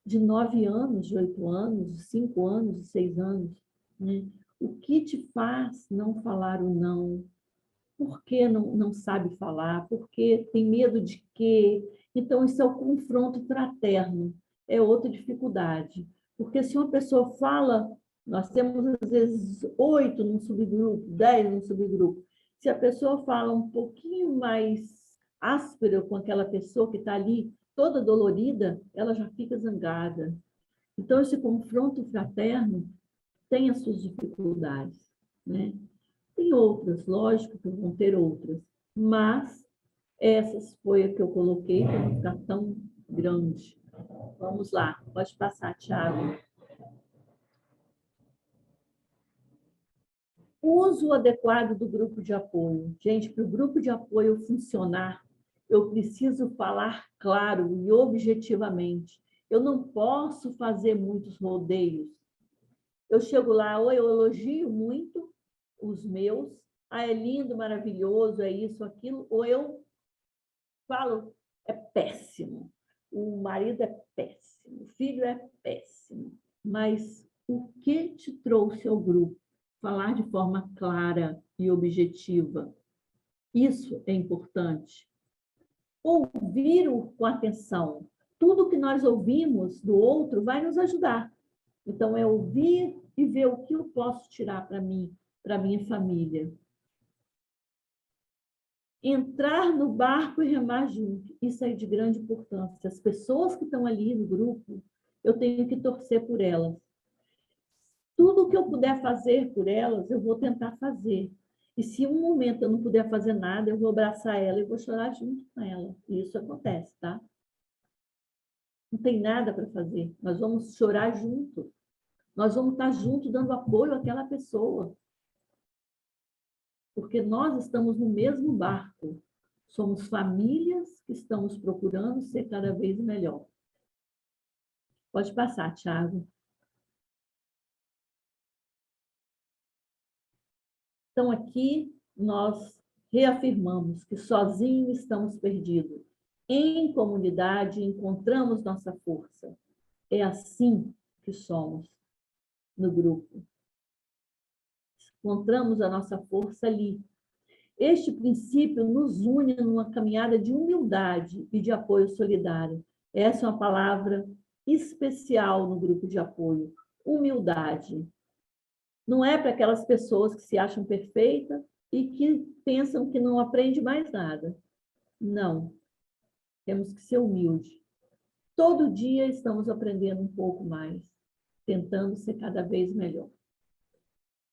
de 9 anos, de 8 anos, de 5 anos, de 6 anos, né? O que te faz não falar o não? Por que não sabe falar? Por que tem medo de quê? Então, isso é o confronto fraterno, é outra dificuldade. Porque se uma pessoa fala, nós temos às vezes 8 num subgrupo, 10 num subgrupo. Se a pessoa fala um pouquinho mais áspero com aquela pessoa que está ali, toda dolorida, ela já fica zangada. Então, esse confronto fraterno tem as suas dificuldades, né? Tem outras, lógico que vão ter outras, mas essas foi a que eu coloquei para não ficar tão grande. Vamos lá, pode passar, Thiago. Uso adequado do grupo de apoio. Gente, para o grupo de apoio funcionar, eu preciso falar claro e objetivamente. Eu não posso fazer muitos rodeios. Eu chego lá, ou eu elogio muito os meus, é lindo, maravilhoso, é isso, aquilo, ou eu falo, é péssimo, o marido é péssimo, o filho é péssimo, mas o que te trouxe ao grupo. Falar de forma clara e objetiva. Isso é importante. Ouvir com atenção. Tudo que nós ouvimos do outro vai nos ajudar. Então, é ouvir e ver o que eu posso tirar para mim, para minha família. Entrar no barco e remar junto. Isso é de grande importância. As pessoas que estão ali no grupo, eu tenho que torcer por elas. Tudo que eu puder fazer por elas, eu vou tentar fazer. E se um momento eu não puder fazer nada, eu vou abraçar ela e vou chorar junto com ela. E isso acontece, tá? Não tem nada para fazer. Nós vamos chorar junto. Nós vamos estar juntos dando apoio àquela pessoa. Porque nós estamos no mesmo barco. Somos famílias que estamos procurando ser cada vez melhor. Pode passar, Thiago. Então, aqui nós reafirmamos que sozinhos estamos perdidos. Em comunidade encontramos nossa força. É assim que somos no grupo. Encontramos a nossa força ali. Este princípio nos une numa caminhada de humildade e de apoio solidário. Essa é uma palavra especial no grupo de apoio. Humildade. Não é para aquelas pessoas que se acham perfeitas e que pensam que não aprende mais nada. Não. Temos que ser humildes. Todo dia estamos aprendendo um pouco mais, tentando ser cada vez melhor.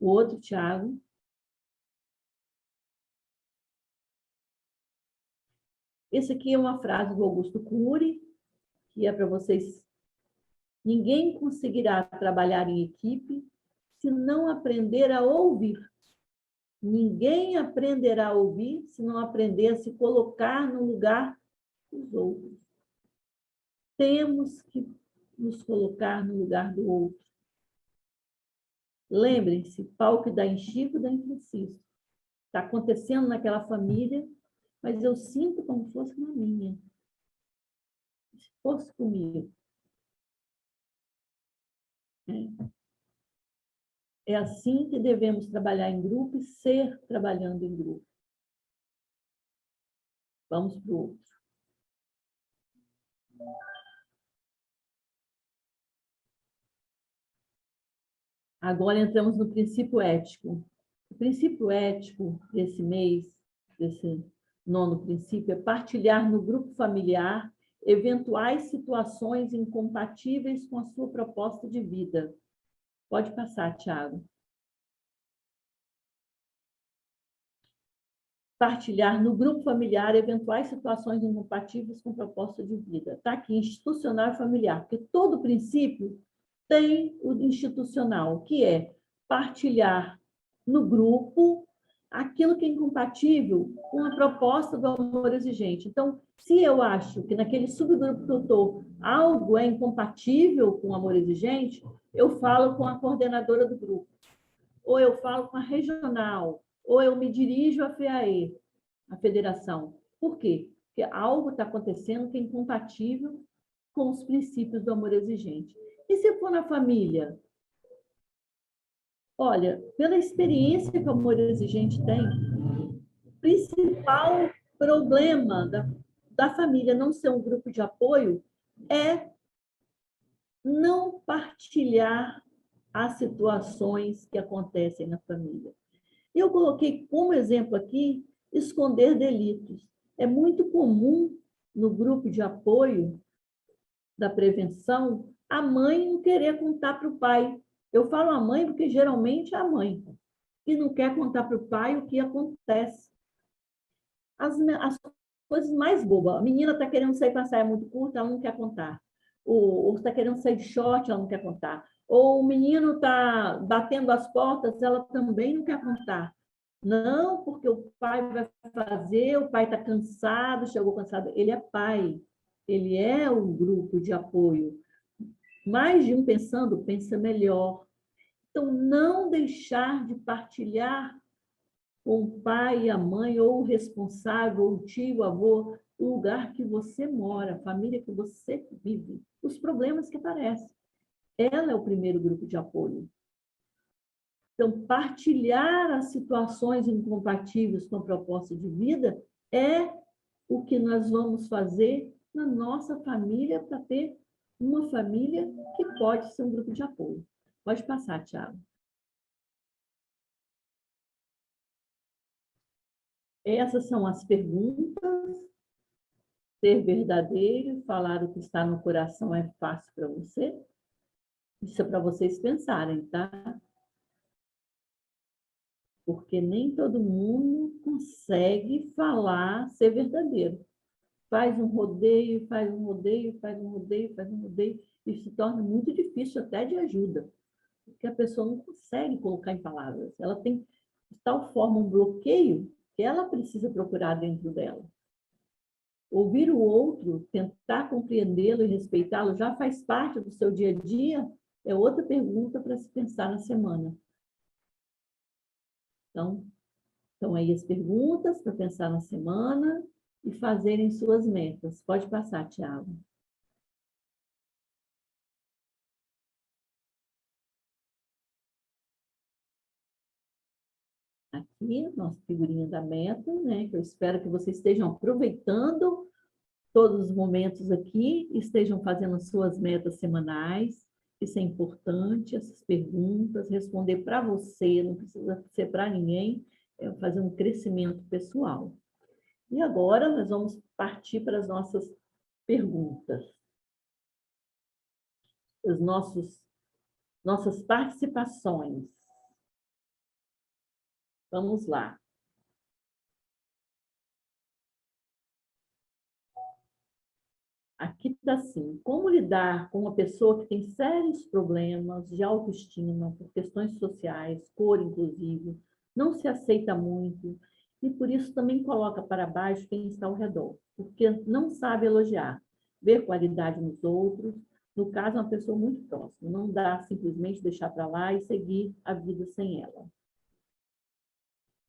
O outro, Thiago. Esse aqui é uma frase do Augusto Cury, que é para vocês. Ninguém conseguirá trabalhar em equipe se não aprender a ouvir. Ninguém aprenderá a ouvir se não aprender a se colocar no lugar dos outros. Temos que nos colocar no lugar do outro. Lembrem-se, pau que dá em Chico, dá em Francisco. Está acontecendo naquela família, mas eu sinto como se fosse na minha. Se fosse comigo. É assim que devemos trabalhar em grupo e ser trabalhando em grupo. Vamos para o outro. Agora entramos no princípio ético. O princípio ético desse mês, desse 9º princípio, é partilhar no grupo familiar eventuais situações incompatíveis com a sua proposta de vida. Pode passar, Thiago. Partilhar no grupo familiar eventuais situações incompatíveis com proposta de vida. Está aqui, institucional e familiar, porque todo princípio tem o institucional, que é partilhar no grupo aquilo que é incompatível com a proposta do amor exigente. Então, se eu acho que naquele subgrupo que eu estou, algo é incompatível com o amor exigente, eu falo com a coordenadora do grupo, ou eu falo com a regional, ou eu me dirijo à FEAE, a federação. Por quê? Porque algo está acontecendo que é incompatível com os princípios do amor exigente. E se for na família? Olha, pela experiência que o amor exigente tem, o principal problema da família não ser um grupo de apoio é não partilhar as situações que acontecem na família. Eu coloquei como exemplo aqui esconder delitos. É muito comum no grupo de apoio da prevenção a mãe não querer contar para o pai. Eu falo a mãe porque geralmente é a mãe que não quer contar para o pai o que acontece. As coisas mais bobas. A menina está querendo sair para saia muito curta, ela não quer contar. Ou está querendo sair de short, ela não quer contar. Ou o menino está batendo as portas, ela também não quer contar. Não, porque o pai vai fazer, o pai está cansado, chegou cansado. Ele é pai, ele é um grupo de apoio. Mais de um pensando, pensa melhor. Então, não deixar de partilhar com o pai, a mãe, ou o responsável, ou o tio, o avô, o lugar que você mora, a família que você vive, os problemas que aparecem. ela é o primeiro grupo de apoio. Então, partilhar as situações incompatíveis com a proposta de vida é o que nós vamos fazer na nossa família para ter uma família que pode ser um grupo de apoio. Pode passar, Tiago. Essas são as perguntas. Ser verdadeiro, falar o que está no coração é fácil para você? Isso é para vocês pensarem, tá? Porque nem todo mundo consegue falar, ser verdadeiro. Faz um rodeio, faz um rodeio, faz um rodeio, faz um rodeio, e se torna muito difícil até de ajuda, porque a pessoa não consegue colocar em palavras. Ela tem de tal forma um bloqueio que ela precisa procurar dentro dela. Ouvir o outro, tentar compreendê-lo e respeitá-lo já faz parte do seu dia a dia? É outra pergunta para se pensar na semana. Então aí as perguntas para pensar na semana e fazerem suas metas. Pode passar, Tiago. Aqui, nossa figurinha da meta, né? Que eu espero que vocês estejam aproveitando todos os momentos aqui, estejam fazendo suas metas semanais. Isso é importante, essas perguntas, responder para você, não precisa ser para ninguém, é fazer um crescimento pessoal. E agora nós vamos partir para as nossas perguntas. As nossas participações. Vamos lá. Aqui está assim: como lidar com uma pessoa que tem sérios problemas de autoestima, por questões sociais, cor inclusive, não se aceita muito e por isso também coloca para baixo quem está ao redor, porque não sabe elogiar, ver qualidade nos outros. No caso, é uma pessoa muito próxima, não dá simplesmente deixar para lá e seguir a vida sem ela.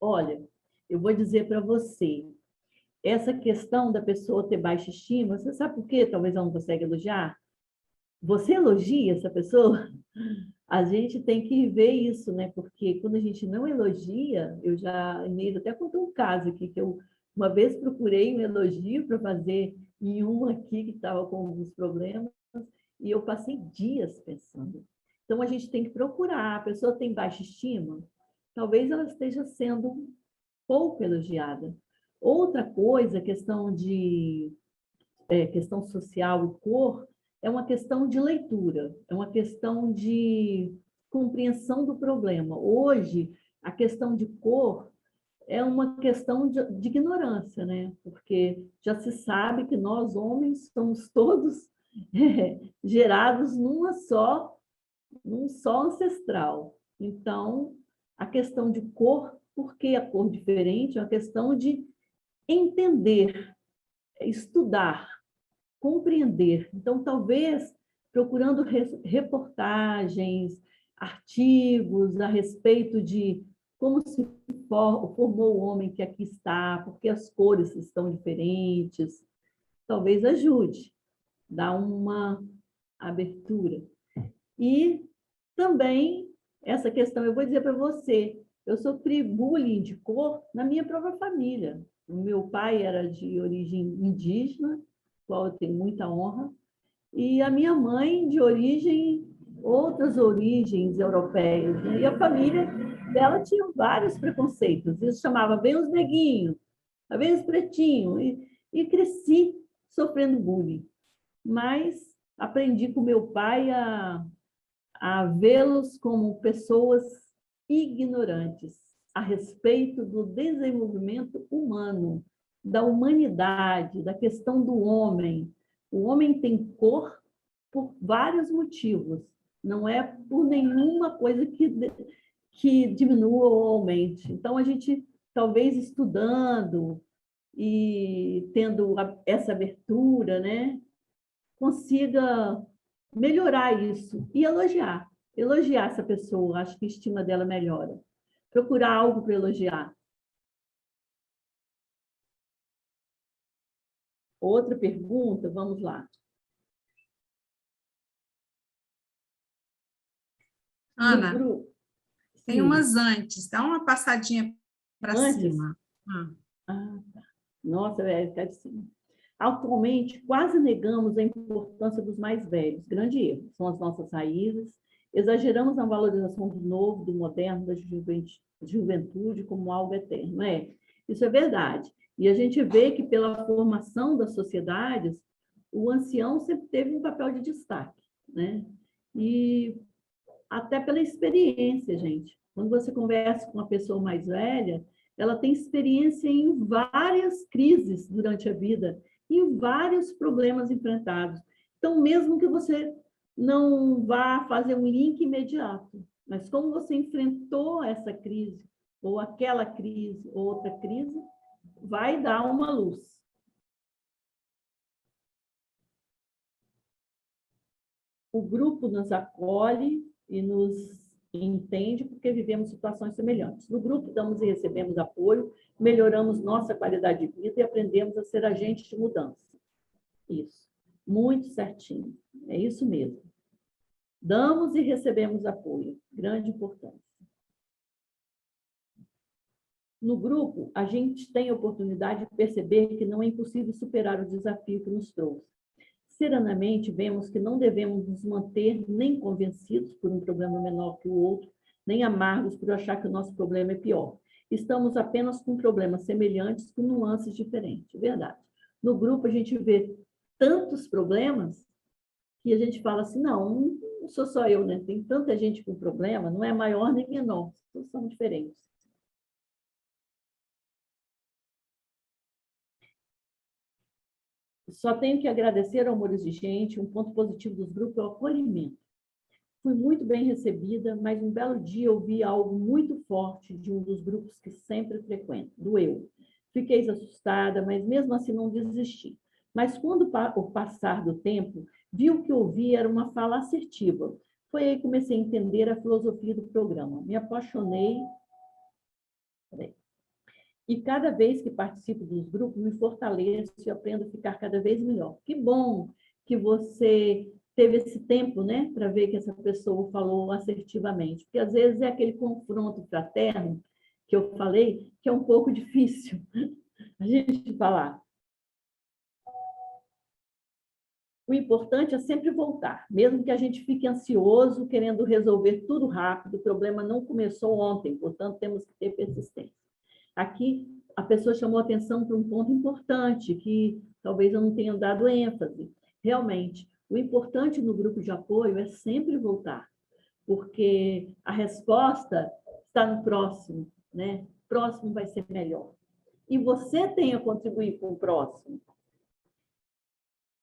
Olha, eu vou dizer para você, essa questão da pessoa ter baixa estima, você sabe por quê? Talvez ela não consegue elogiar. Você elogia essa pessoa? A gente tem que ver isso, né? Porque quando a gente não elogia, eu já, Inês, até contou um caso aqui, que eu uma vez procurei um elogio para fazer em um aqui que estava com alguns problemas, e eu passei dias pensando. Então, a gente tem que procurar. A pessoa tem baixa estima, talvez ela esteja sendo pouco elogiada. Outra coisa, questão social e cor, é uma questão de leitura, é uma questão de compreensão do problema. Hoje, a questão de cor é uma questão de ignorância, né? Porque já se sabe que nós, homens, somos todos gerados num só ancestral. Então, a questão de cor, por que a cor diferente? É uma questão de entender, estudar, compreender. Então, talvez procurando reportagens, artigos a respeito de como se formou o homem que aqui está, porque as cores estão diferentes, talvez ajude, dá uma abertura. E também essa questão, eu vou dizer para você, eu sofri bullying de cor na minha própria família. O meu pai era de origem indígena, qual eu tenho muita honra, e a minha mãe de outras origens europeias, né? E a família dela tinha vários preconceitos. Isso chamava bem os neguinhos, bem os pretinhos, e cresci sofrendo bullying. Mas aprendi com meu pai a vê-los como pessoas ignorantes a respeito do desenvolvimento humano, da humanidade, da questão do homem. O homem tem cor por vários motivos, não é por nenhuma coisa que diminua ou aumente. Então, a gente, talvez estudando e tendo essa abertura, né, consiga melhorar isso e elogiar. Elogiar essa pessoa, acho que a estima dela melhora. Procurar algo para elogiar. Outra pergunta, vamos lá. Ana, grupo, tem sim, umas antes, dá uma passadinha para antes, cima. Ah, tá. Nossa, está de cima. Atualmente, quase negamos a importância dos mais velhos. Grande erro. São as nossas raízes. Exageramos na valorização do novo, do moderno, da juventude como algo eterno. Isso é verdade. E a gente vê que, pela formação das sociedades, o ancião sempre teve um papel de destaque, né? E até pela experiência, gente. Quando você conversa com uma pessoa mais velha, ela tem experiência em várias crises durante a vida, em vários problemas enfrentados. Então, mesmo que você não vá fazer um link imediato, mas como você enfrentou essa crise, ou aquela crise, ou outra crise, vai dar uma luz. O grupo nos acolhe e nos entende porque vivemos situações semelhantes. No grupo, damos e recebemos apoio, melhoramos nossa qualidade de vida e aprendemos a ser agentes de mudança. Isso. Muito certinho. É isso mesmo. Damos e recebemos apoio. Grande importância. No grupo, a gente tem a oportunidade de perceber que não é impossível superar o desafio que nos trouxe. Serenamente, vemos que não devemos nos manter nem convencidos por um problema menor que o outro, nem amargos por achar que o nosso problema é pior. Estamos apenas com problemas semelhantes com nuances diferentes. Verdade. No grupo, a gente vê tantos problemas que a gente fala assim, não sou só eu, né? Tem tanta gente com problema, não é maior nem menor, todos são diferentes. Só tenho que agradecer ao Amores de Gente, um ponto positivo dos grupos é o acolhimento. Fui muito bem recebida, mas um belo dia ouvi algo muito forte de um dos grupos que sempre frequento, do eu. Fiquei assustada, mas mesmo assim não desisti. Mas quando o passar do tempo, vi o que ouvi era uma fala assertiva. Foi aí que comecei a entender a filosofia do programa. Me apaixonei. E cada vez que participo dos grupos, me fortaleço e aprendo a ficar cada vez melhor. Que bom que você teve esse tempo, né, para ver que essa pessoa falou assertivamente. Porque às vezes é aquele confronto fraterno que eu falei, que é um pouco difícil a gente falar. O importante é sempre voltar, mesmo que a gente fique ansioso, querendo resolver tudo rápido, o problema não começou ontem, portanto, temos que ter persistência. Aqui, a pessoa chamou atenção para um ponto importante, que talvez eu não tenha dado ênfase. Realmente, o importante no grupo de apoio é sempre voltar, porque a resposta está no próximo, né? O próximo vai ser melhor. E você tem a contribuir com o próximo.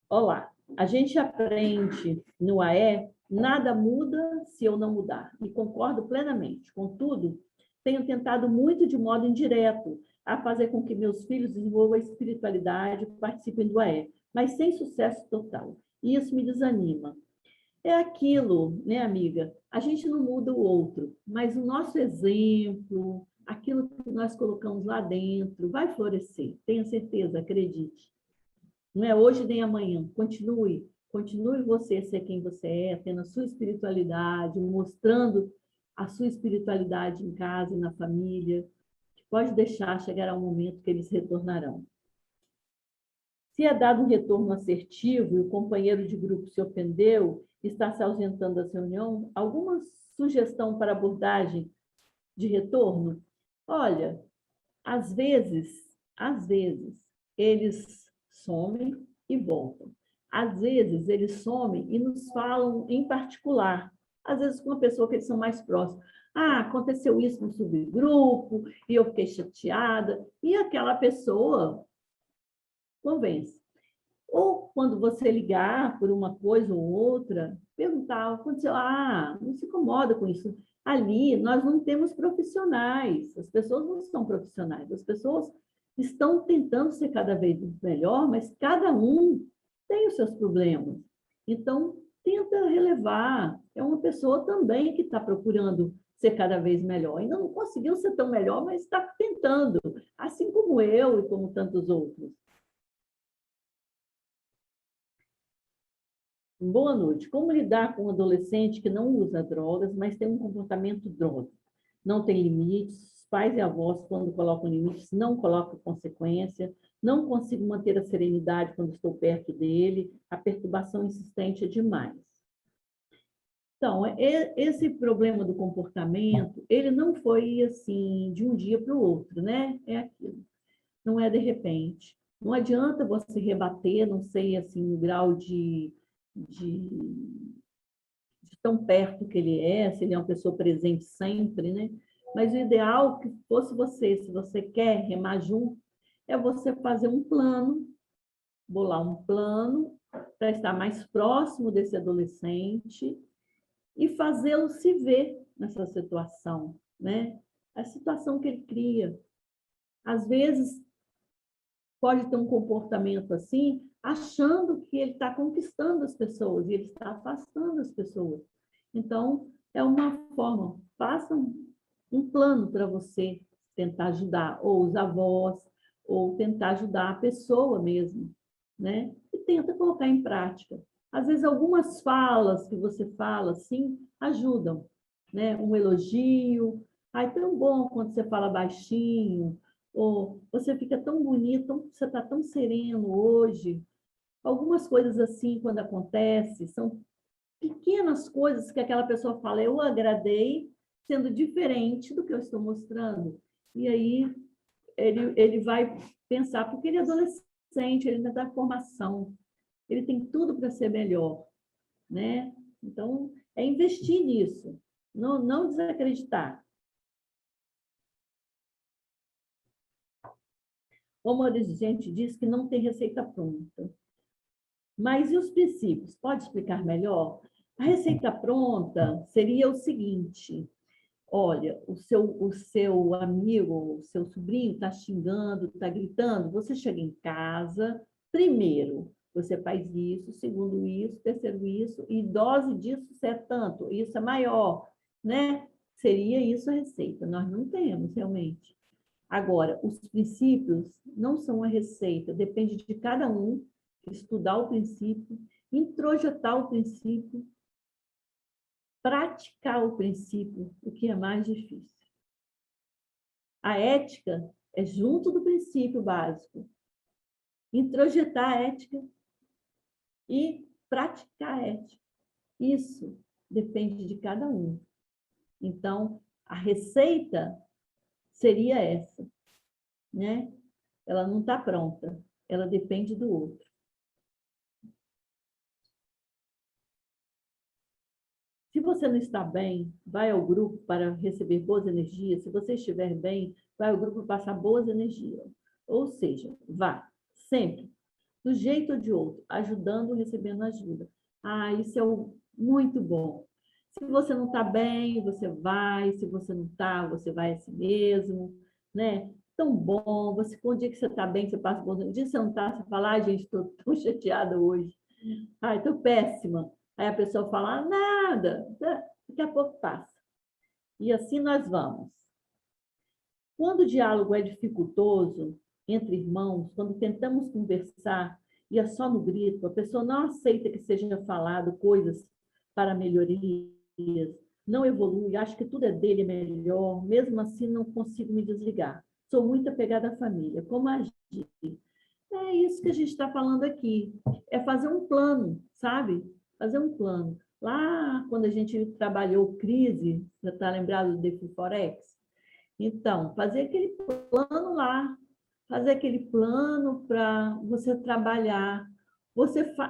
Olá, a gente aprende no AE, nada muda se eu não mudar, e concordo plenamente. Contudo, tenho tentado muito de modo indireto a fazer com que meus filhos desenvolvam a espiritualidade e participem do AE, mas sem sucesso total. E isso me desanima. É aquilo, né, amiga? A gente não muda o outro, mas o nosso exemplo, aquilo que nós colocamos lá dentro, vai florescer. Tenha certeza, acredite. Não é hoje nem amanhã. Continue você a ser quem você é, tendo a sua espiritualidade, mostrando a sua espiritualidade em casa e na família. Pode deixar, chegará um momento que eles retornarão. Se é dado um retorno assertivo e o companheiro de grupo se ofendeu, está se ausentando da reunião, alguma sugestão para abordagem de retorno? Olha, às vezes, eles somem e voltam. Às vezes, eles somem e nos falam em particular. Às vezes, com uma pessoa que eles são mais próximos. Ah, aconteceu isso no subgrupo e eu fiquei chateada. E aquela pessoa convence. Ou quando você ligar por uma coisa ou outra, perguntar, aconteceu, não se incomoda com isso. Ali, nós não temos profissionais, as pessoas não são profissionais, as pessoas estão tentando ser cada vez melhor, mas cada um tem os seus problemas. Então, tenta relevar. É uma pessoa também que está procurando ser cada vez melhor. Ainda não conseguiu ser tão melhor, mas está tentando, assim como eu e como tantos outros. Boa noite. Como lidar com um adolescente que não usa drogas, mas tem um comportamento droga? Não tem limites, os pais e avós, quando colocam limites, não colocam consequência, não consigo manter a serenidade quando estou perto dele, a perturbação insistente é demais. Então, esse problema do comportamento, ele não foi assim de um dia para o outro, né? É aquilo. Não é de repente. Não adianta você rebater, não sei assim o grau de tão perto que ele é, se ele é uma pessoa presente sempre, né? Mas o ideal que fosse você, se você quer remar junto, é você fazer um plano, bolar um plano para estar mais próximo desse adolescente e fazê-lo se ver nessa situação, né? A situação que ele cria. Às vezes, pode ter um comportamento assim, achando que ele está conquistando as pessoas e ele está afastando as pessoas. Então, é uma forma, faça um plano para você tentar ajudar, ou os avós, ou tentar ajudar a pessoa mesmo, né? E tenta colocar em prática. Às vezes, algumas falas que você fala, assim, ajudam, né? Um elogio, ai, tão bom quando você fala baixinho, ou você fica tão bonito, você está tão sereno hoje. Algumas coisas assim, quando acontece, são pequenas coisas que aquela pessoa fala, eu agradei, sendo diferente do que eu estou mostrando. E aí ele vai pensar, porque ele é adolescente, ele ainda está em formação, ele tem tudo para ser melhor, né? Então, é investir nisso, não desacreditar. Como a gente diz que não tem receita pronta. Mas e os princípios? Pode explicar melhor? A receita pronta seria o seguinte: olha, o seu amigo, o seu sobrinho está xingando, está gritando, você chega em casa, primeiro, você faz isso, segundo isso, terceiro isso, e dose disso é tanto, isso é maior, né? Seria isso a receita. Nós não temos, realmente. Agora, os princípios não são a receita, depende de cada um estudar o princípio, introjetar o princípio, praticar o princípio, o que é mais difícil. A ética é junto do princípio básico. Introjetar a ética e praticar a ética. Isso depende de cada um. Então, a receita seria essa, né? Ela não está pronta, ela depende do outro. Se você não está bem, vai ao grupo para receber boas energias. Se você estiver bem, vai ao grupo passar boas energias. Ou seja, vá sempre, do jeito ou de outro, ajudando, recebendo ajuda. Ah, isso é muito bom. Se você não está bem, você vai. Se você não está, você vai assim mesmo, né? Tão bom. Você, com o dia que você está bem, você passa bom. No dia que você não está, você fala, ah, gente, estou tão chateada hoje. Ai, estou péssima. Aí a pessoa fala, nada, daqui a pouco passa. E assim nós vamos. Quando o diálogo é dificultoso entre irmãos, quando tentamos conversar e é só no grito, a pessoa não aceita que seja falado coisas para melhorias, não evolui, acha que tudo é dele é melhor, mesmo assim não consigo me desligar. Sou muito apegada à família. Como agir? É isso que a gente está falando aqui. É fazer um plano, sabe? Fazer um plano. Lá, quando a gente trabalhou crise, você está lembrado do DeFi Forex? Então, fazer aquele plano lá, fazer aquele plano para você trabalhar.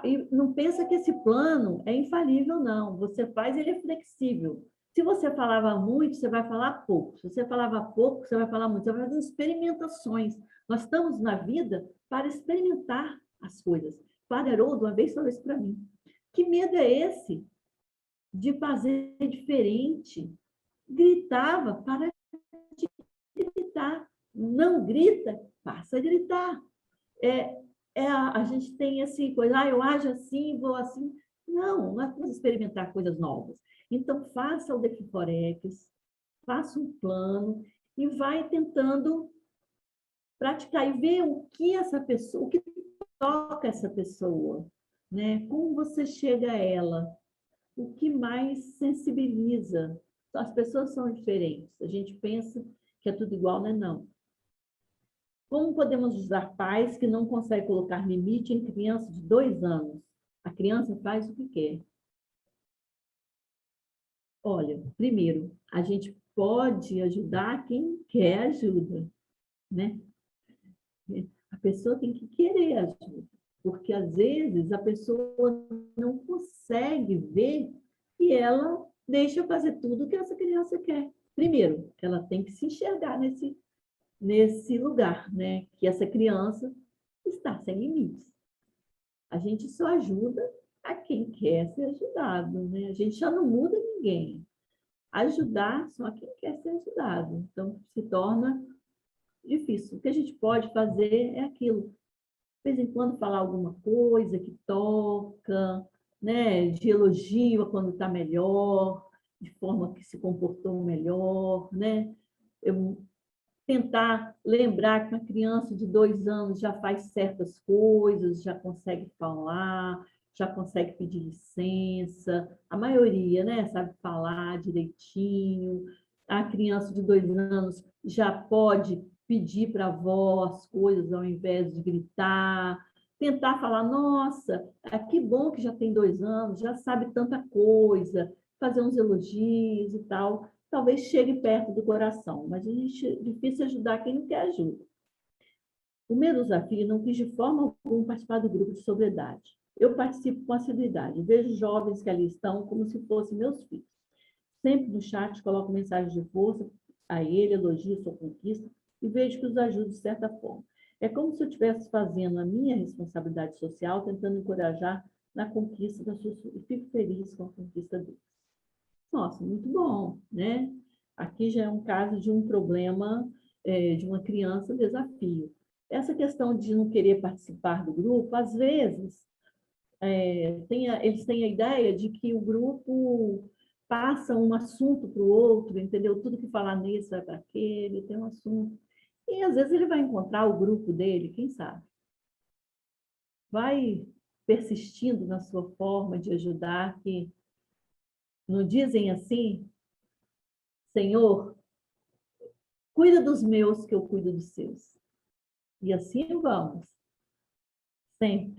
E não pensa que esse plano é infalível, não. Você faz, ele é flexível. Se você falava muito, você vai falar pouco. Se você falava pouco, você vai falar muito. Você vai fazer experimentações. Nós estamos na vida para experimentar as coisas. Padre Haroldo, uma vez falou isso para mim. Que medo é esse de fazer diferente? Gritava, para de gritar. Não grita, passa a gritar. A gente tem assim, coisa, eu ajo assim, vou assim. Não, nós vamos experimentar coisas novas. Então, faça o Defiforex, faça um plano e vai tentando praticar e ver o que essa pessoa, o que toca essa pessoa, né? Como você chega a ela? O que mais sensibiliza? As pessoas são diferentes. A gente pensa que é tudo igual, né? Não. Como podemos usar pais que não conseguem colocar limite em criança de 2 anos? A criança faz o que quer. Olha, primeiro, a gente pode ajudar quem quer ajuda, né? A pessoa tem que querer ajuda, porque às vezes a pessoa não consegue ver e ela deixa fazer tudo que essa criança quer. Primeiro, ela tem que se enxergar nesse lugar, né? Que essa criança está sem limites. A gente só ajuda a quem quer ser ajudado, né? A gente já não muda ninguém. Ajudar só quem quer ser ajudado. Então, se torna difícil. O que a gente pode fazer é aquilo. De vez em quando falar alguma coisa que toca, né? De elogio quando está melhor, de forma que se comportou melhor, né? Tentar lembrar que uma criança de 2 anos já faz certas coisas, já consegue falar, já consegue pedir licença, a maioria, né, sabe falar direitinho. A criança de 2 anos já pode pedir para a avó as coisas ao invés de gritar, tentar falar, nossa, que bom que já tem 2 anos, já sabe tanta coisa, fazer uns elogios e tal. Talvez chegue perto do coração, mas é difícil ajudar quem não quer ajuda. O meu desafio não quis de forma alguma participar do grupo de sobriedade. Eu participo com assiduidade, vejo jovens que ali estão como se fossem meus filhos. Sempre no chat coloco mensagens de força a ele, elogio sua conquista e vejo que os ajudo de certa forma. É como se eu estivesse fazendo a minha responsabilidade social, tentando encorajar na conquista da sua... E fico feliz com a conquista deles. Nossa, muito bom, né? Aqui já é um caso de um problema de uma criança, desafio. Essa questão de não querer participar do grupo, às vezes, eles têm a ideia de que o grupo passa um assunto para o outro, entendeu? Tudo que falar nesse vai para aquele, tem um assunto. E, às vezes, ele vai encontrar o grupo dele, quem sabe? Vai persistindo na sua forma de ajudar, que não dizem assim, Senhor, cuida dos meus que eu cuido dos seus. E assim vamos. Sempre.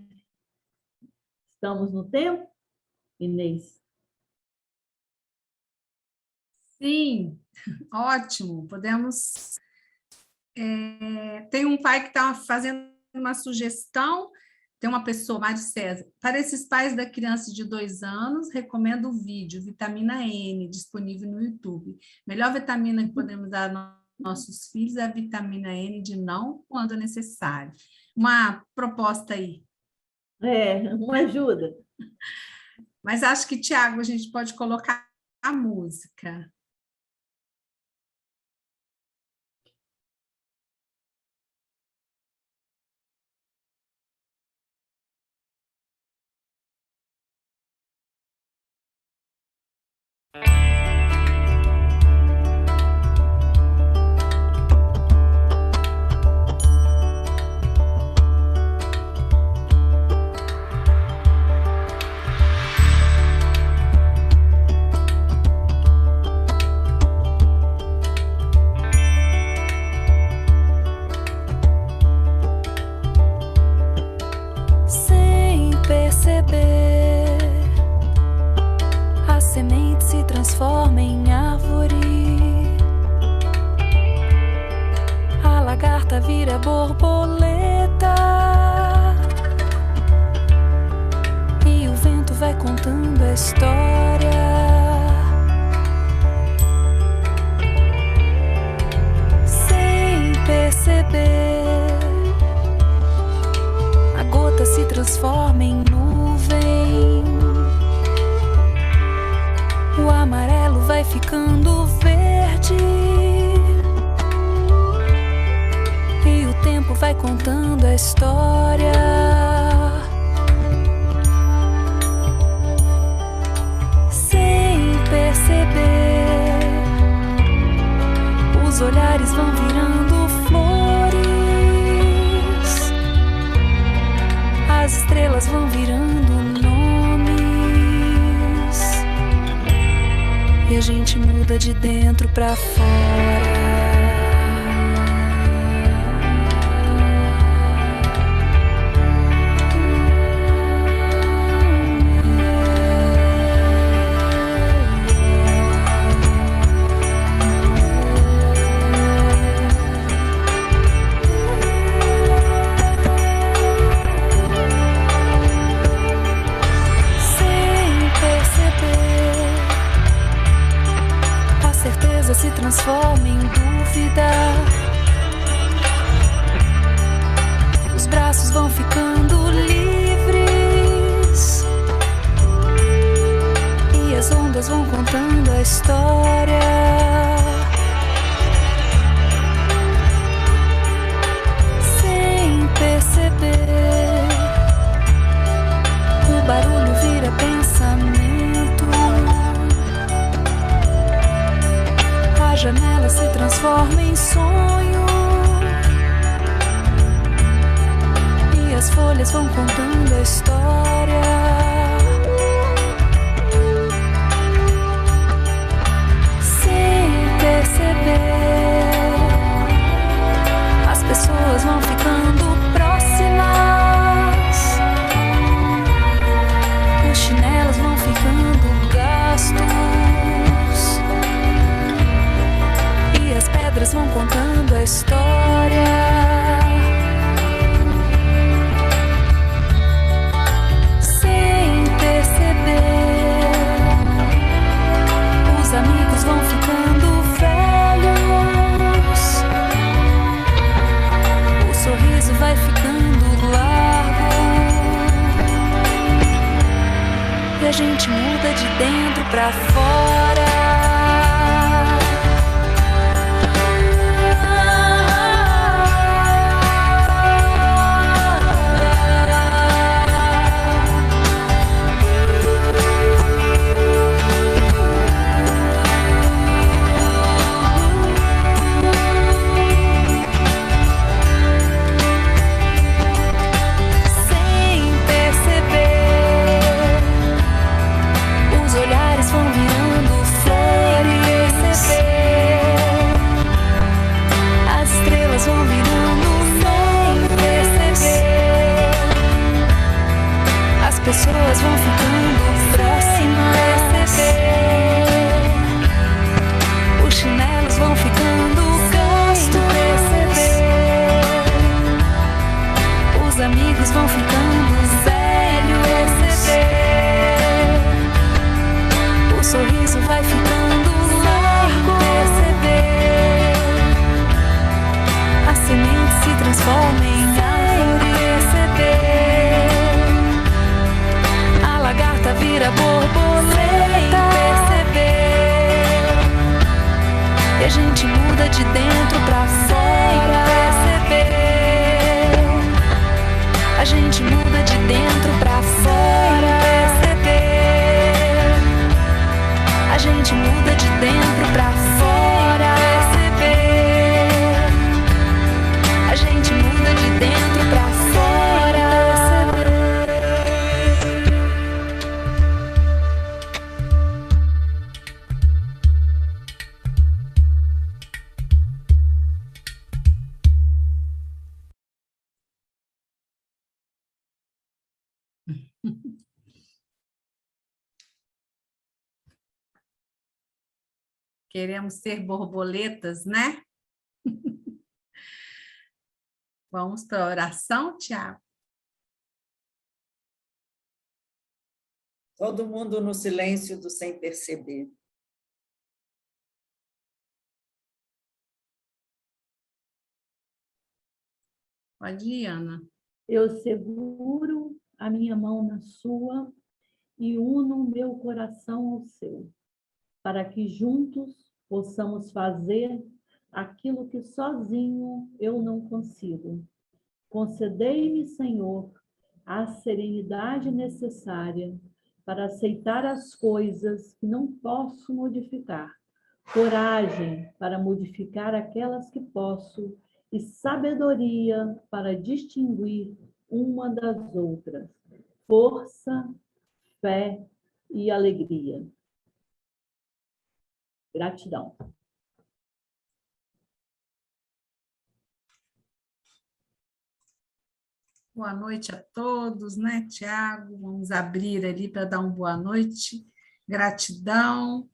Estamos no tempo, Inês? Sim, ótimo. Podemos... tem um pai que está fazendo uma sugestão. Tem uma pessoa, Mário César, para esses pais da criança de 2 anos, recomendo o vídeo Vitamina N, disponível no YouTube. Melhor vitamina que podemos dar aos nossos filhos é a vitamina N de não quando necessário. Uma proposta aí. Uma ajuda. Mas acho que, Tiago, a gente pode colocar a música. Transforma em árvore, a lagarta vira borboleta e o vento vai contando a história. Sem perceber, a gota se transforma em nuvem. O amarelo vai ficando verde e o tempo vai contando a história. Sem perceber, os olhares vão virando flores, as estrelas vão virando gente muda de dentro pra fora. Se transforma em dúvida. Os braços vão ficando livres e as ondas vão contando a história. Sem perceber, o barulho vira pensamento. A janela se transforma em sonho e as folhas vão contando a história. Sem perceber, as pessoas vão ficando próximas, os chinelos vão ficando gastos. As pedras vão contando a história. Sem perceber, os amigos vão ficando velhos, o sorriso vai ficando largo e a gente muda de dentro pra fora. Pessoas vão ficando próximas, os chinelos vão ficando gastos, os amigos vão ficando velhos, o sorriso vai ficando largo, a semente se transforma em árvore. Vira borboleta, perceber, e a gente muda de dentro pra fora. Perceber, a gente muda de dentro pra fora. Perceber, a gente muda de dentro pra fora. Perceber, a gente muda de dentro pra fora. Queremos ser borboletas, né? Vamos para a oração, Tiago? Todo mundo no silêncio do sem perceber. Pode ir, Ana. Eu seguro a minha mão na sua e uno o meu coração ao seu, para que juntos possamos fazer aquilo que sozinho eu não consigo. Concedei-me, Senhor, a serenidade necessária para aceitar as coisas que não posso modificar, coragem para modificar aquelas que posso e sabedoria para distinguir uma das outras, força, fé e alegria. Gratidão. Boa noite a todos, né, Tiago? Vamos abrir ali para dar uma boa noite. Gratidão.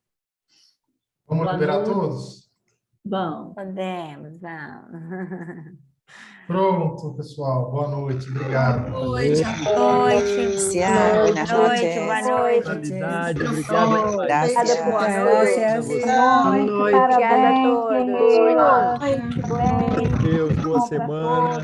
Vamos Boa liberar noite. todos? Vamos. Podemos, vamos. Pronto, pessoal. Boa noite. Obrigado. Boa noite a Boa todos. noite. Buenas Boa noches. noite, boa noite. Qualidade, Microfone. obrigado. Gracias. Boa Gracias. noite. Boa noite, obrigada a todos. Deus, boa semana.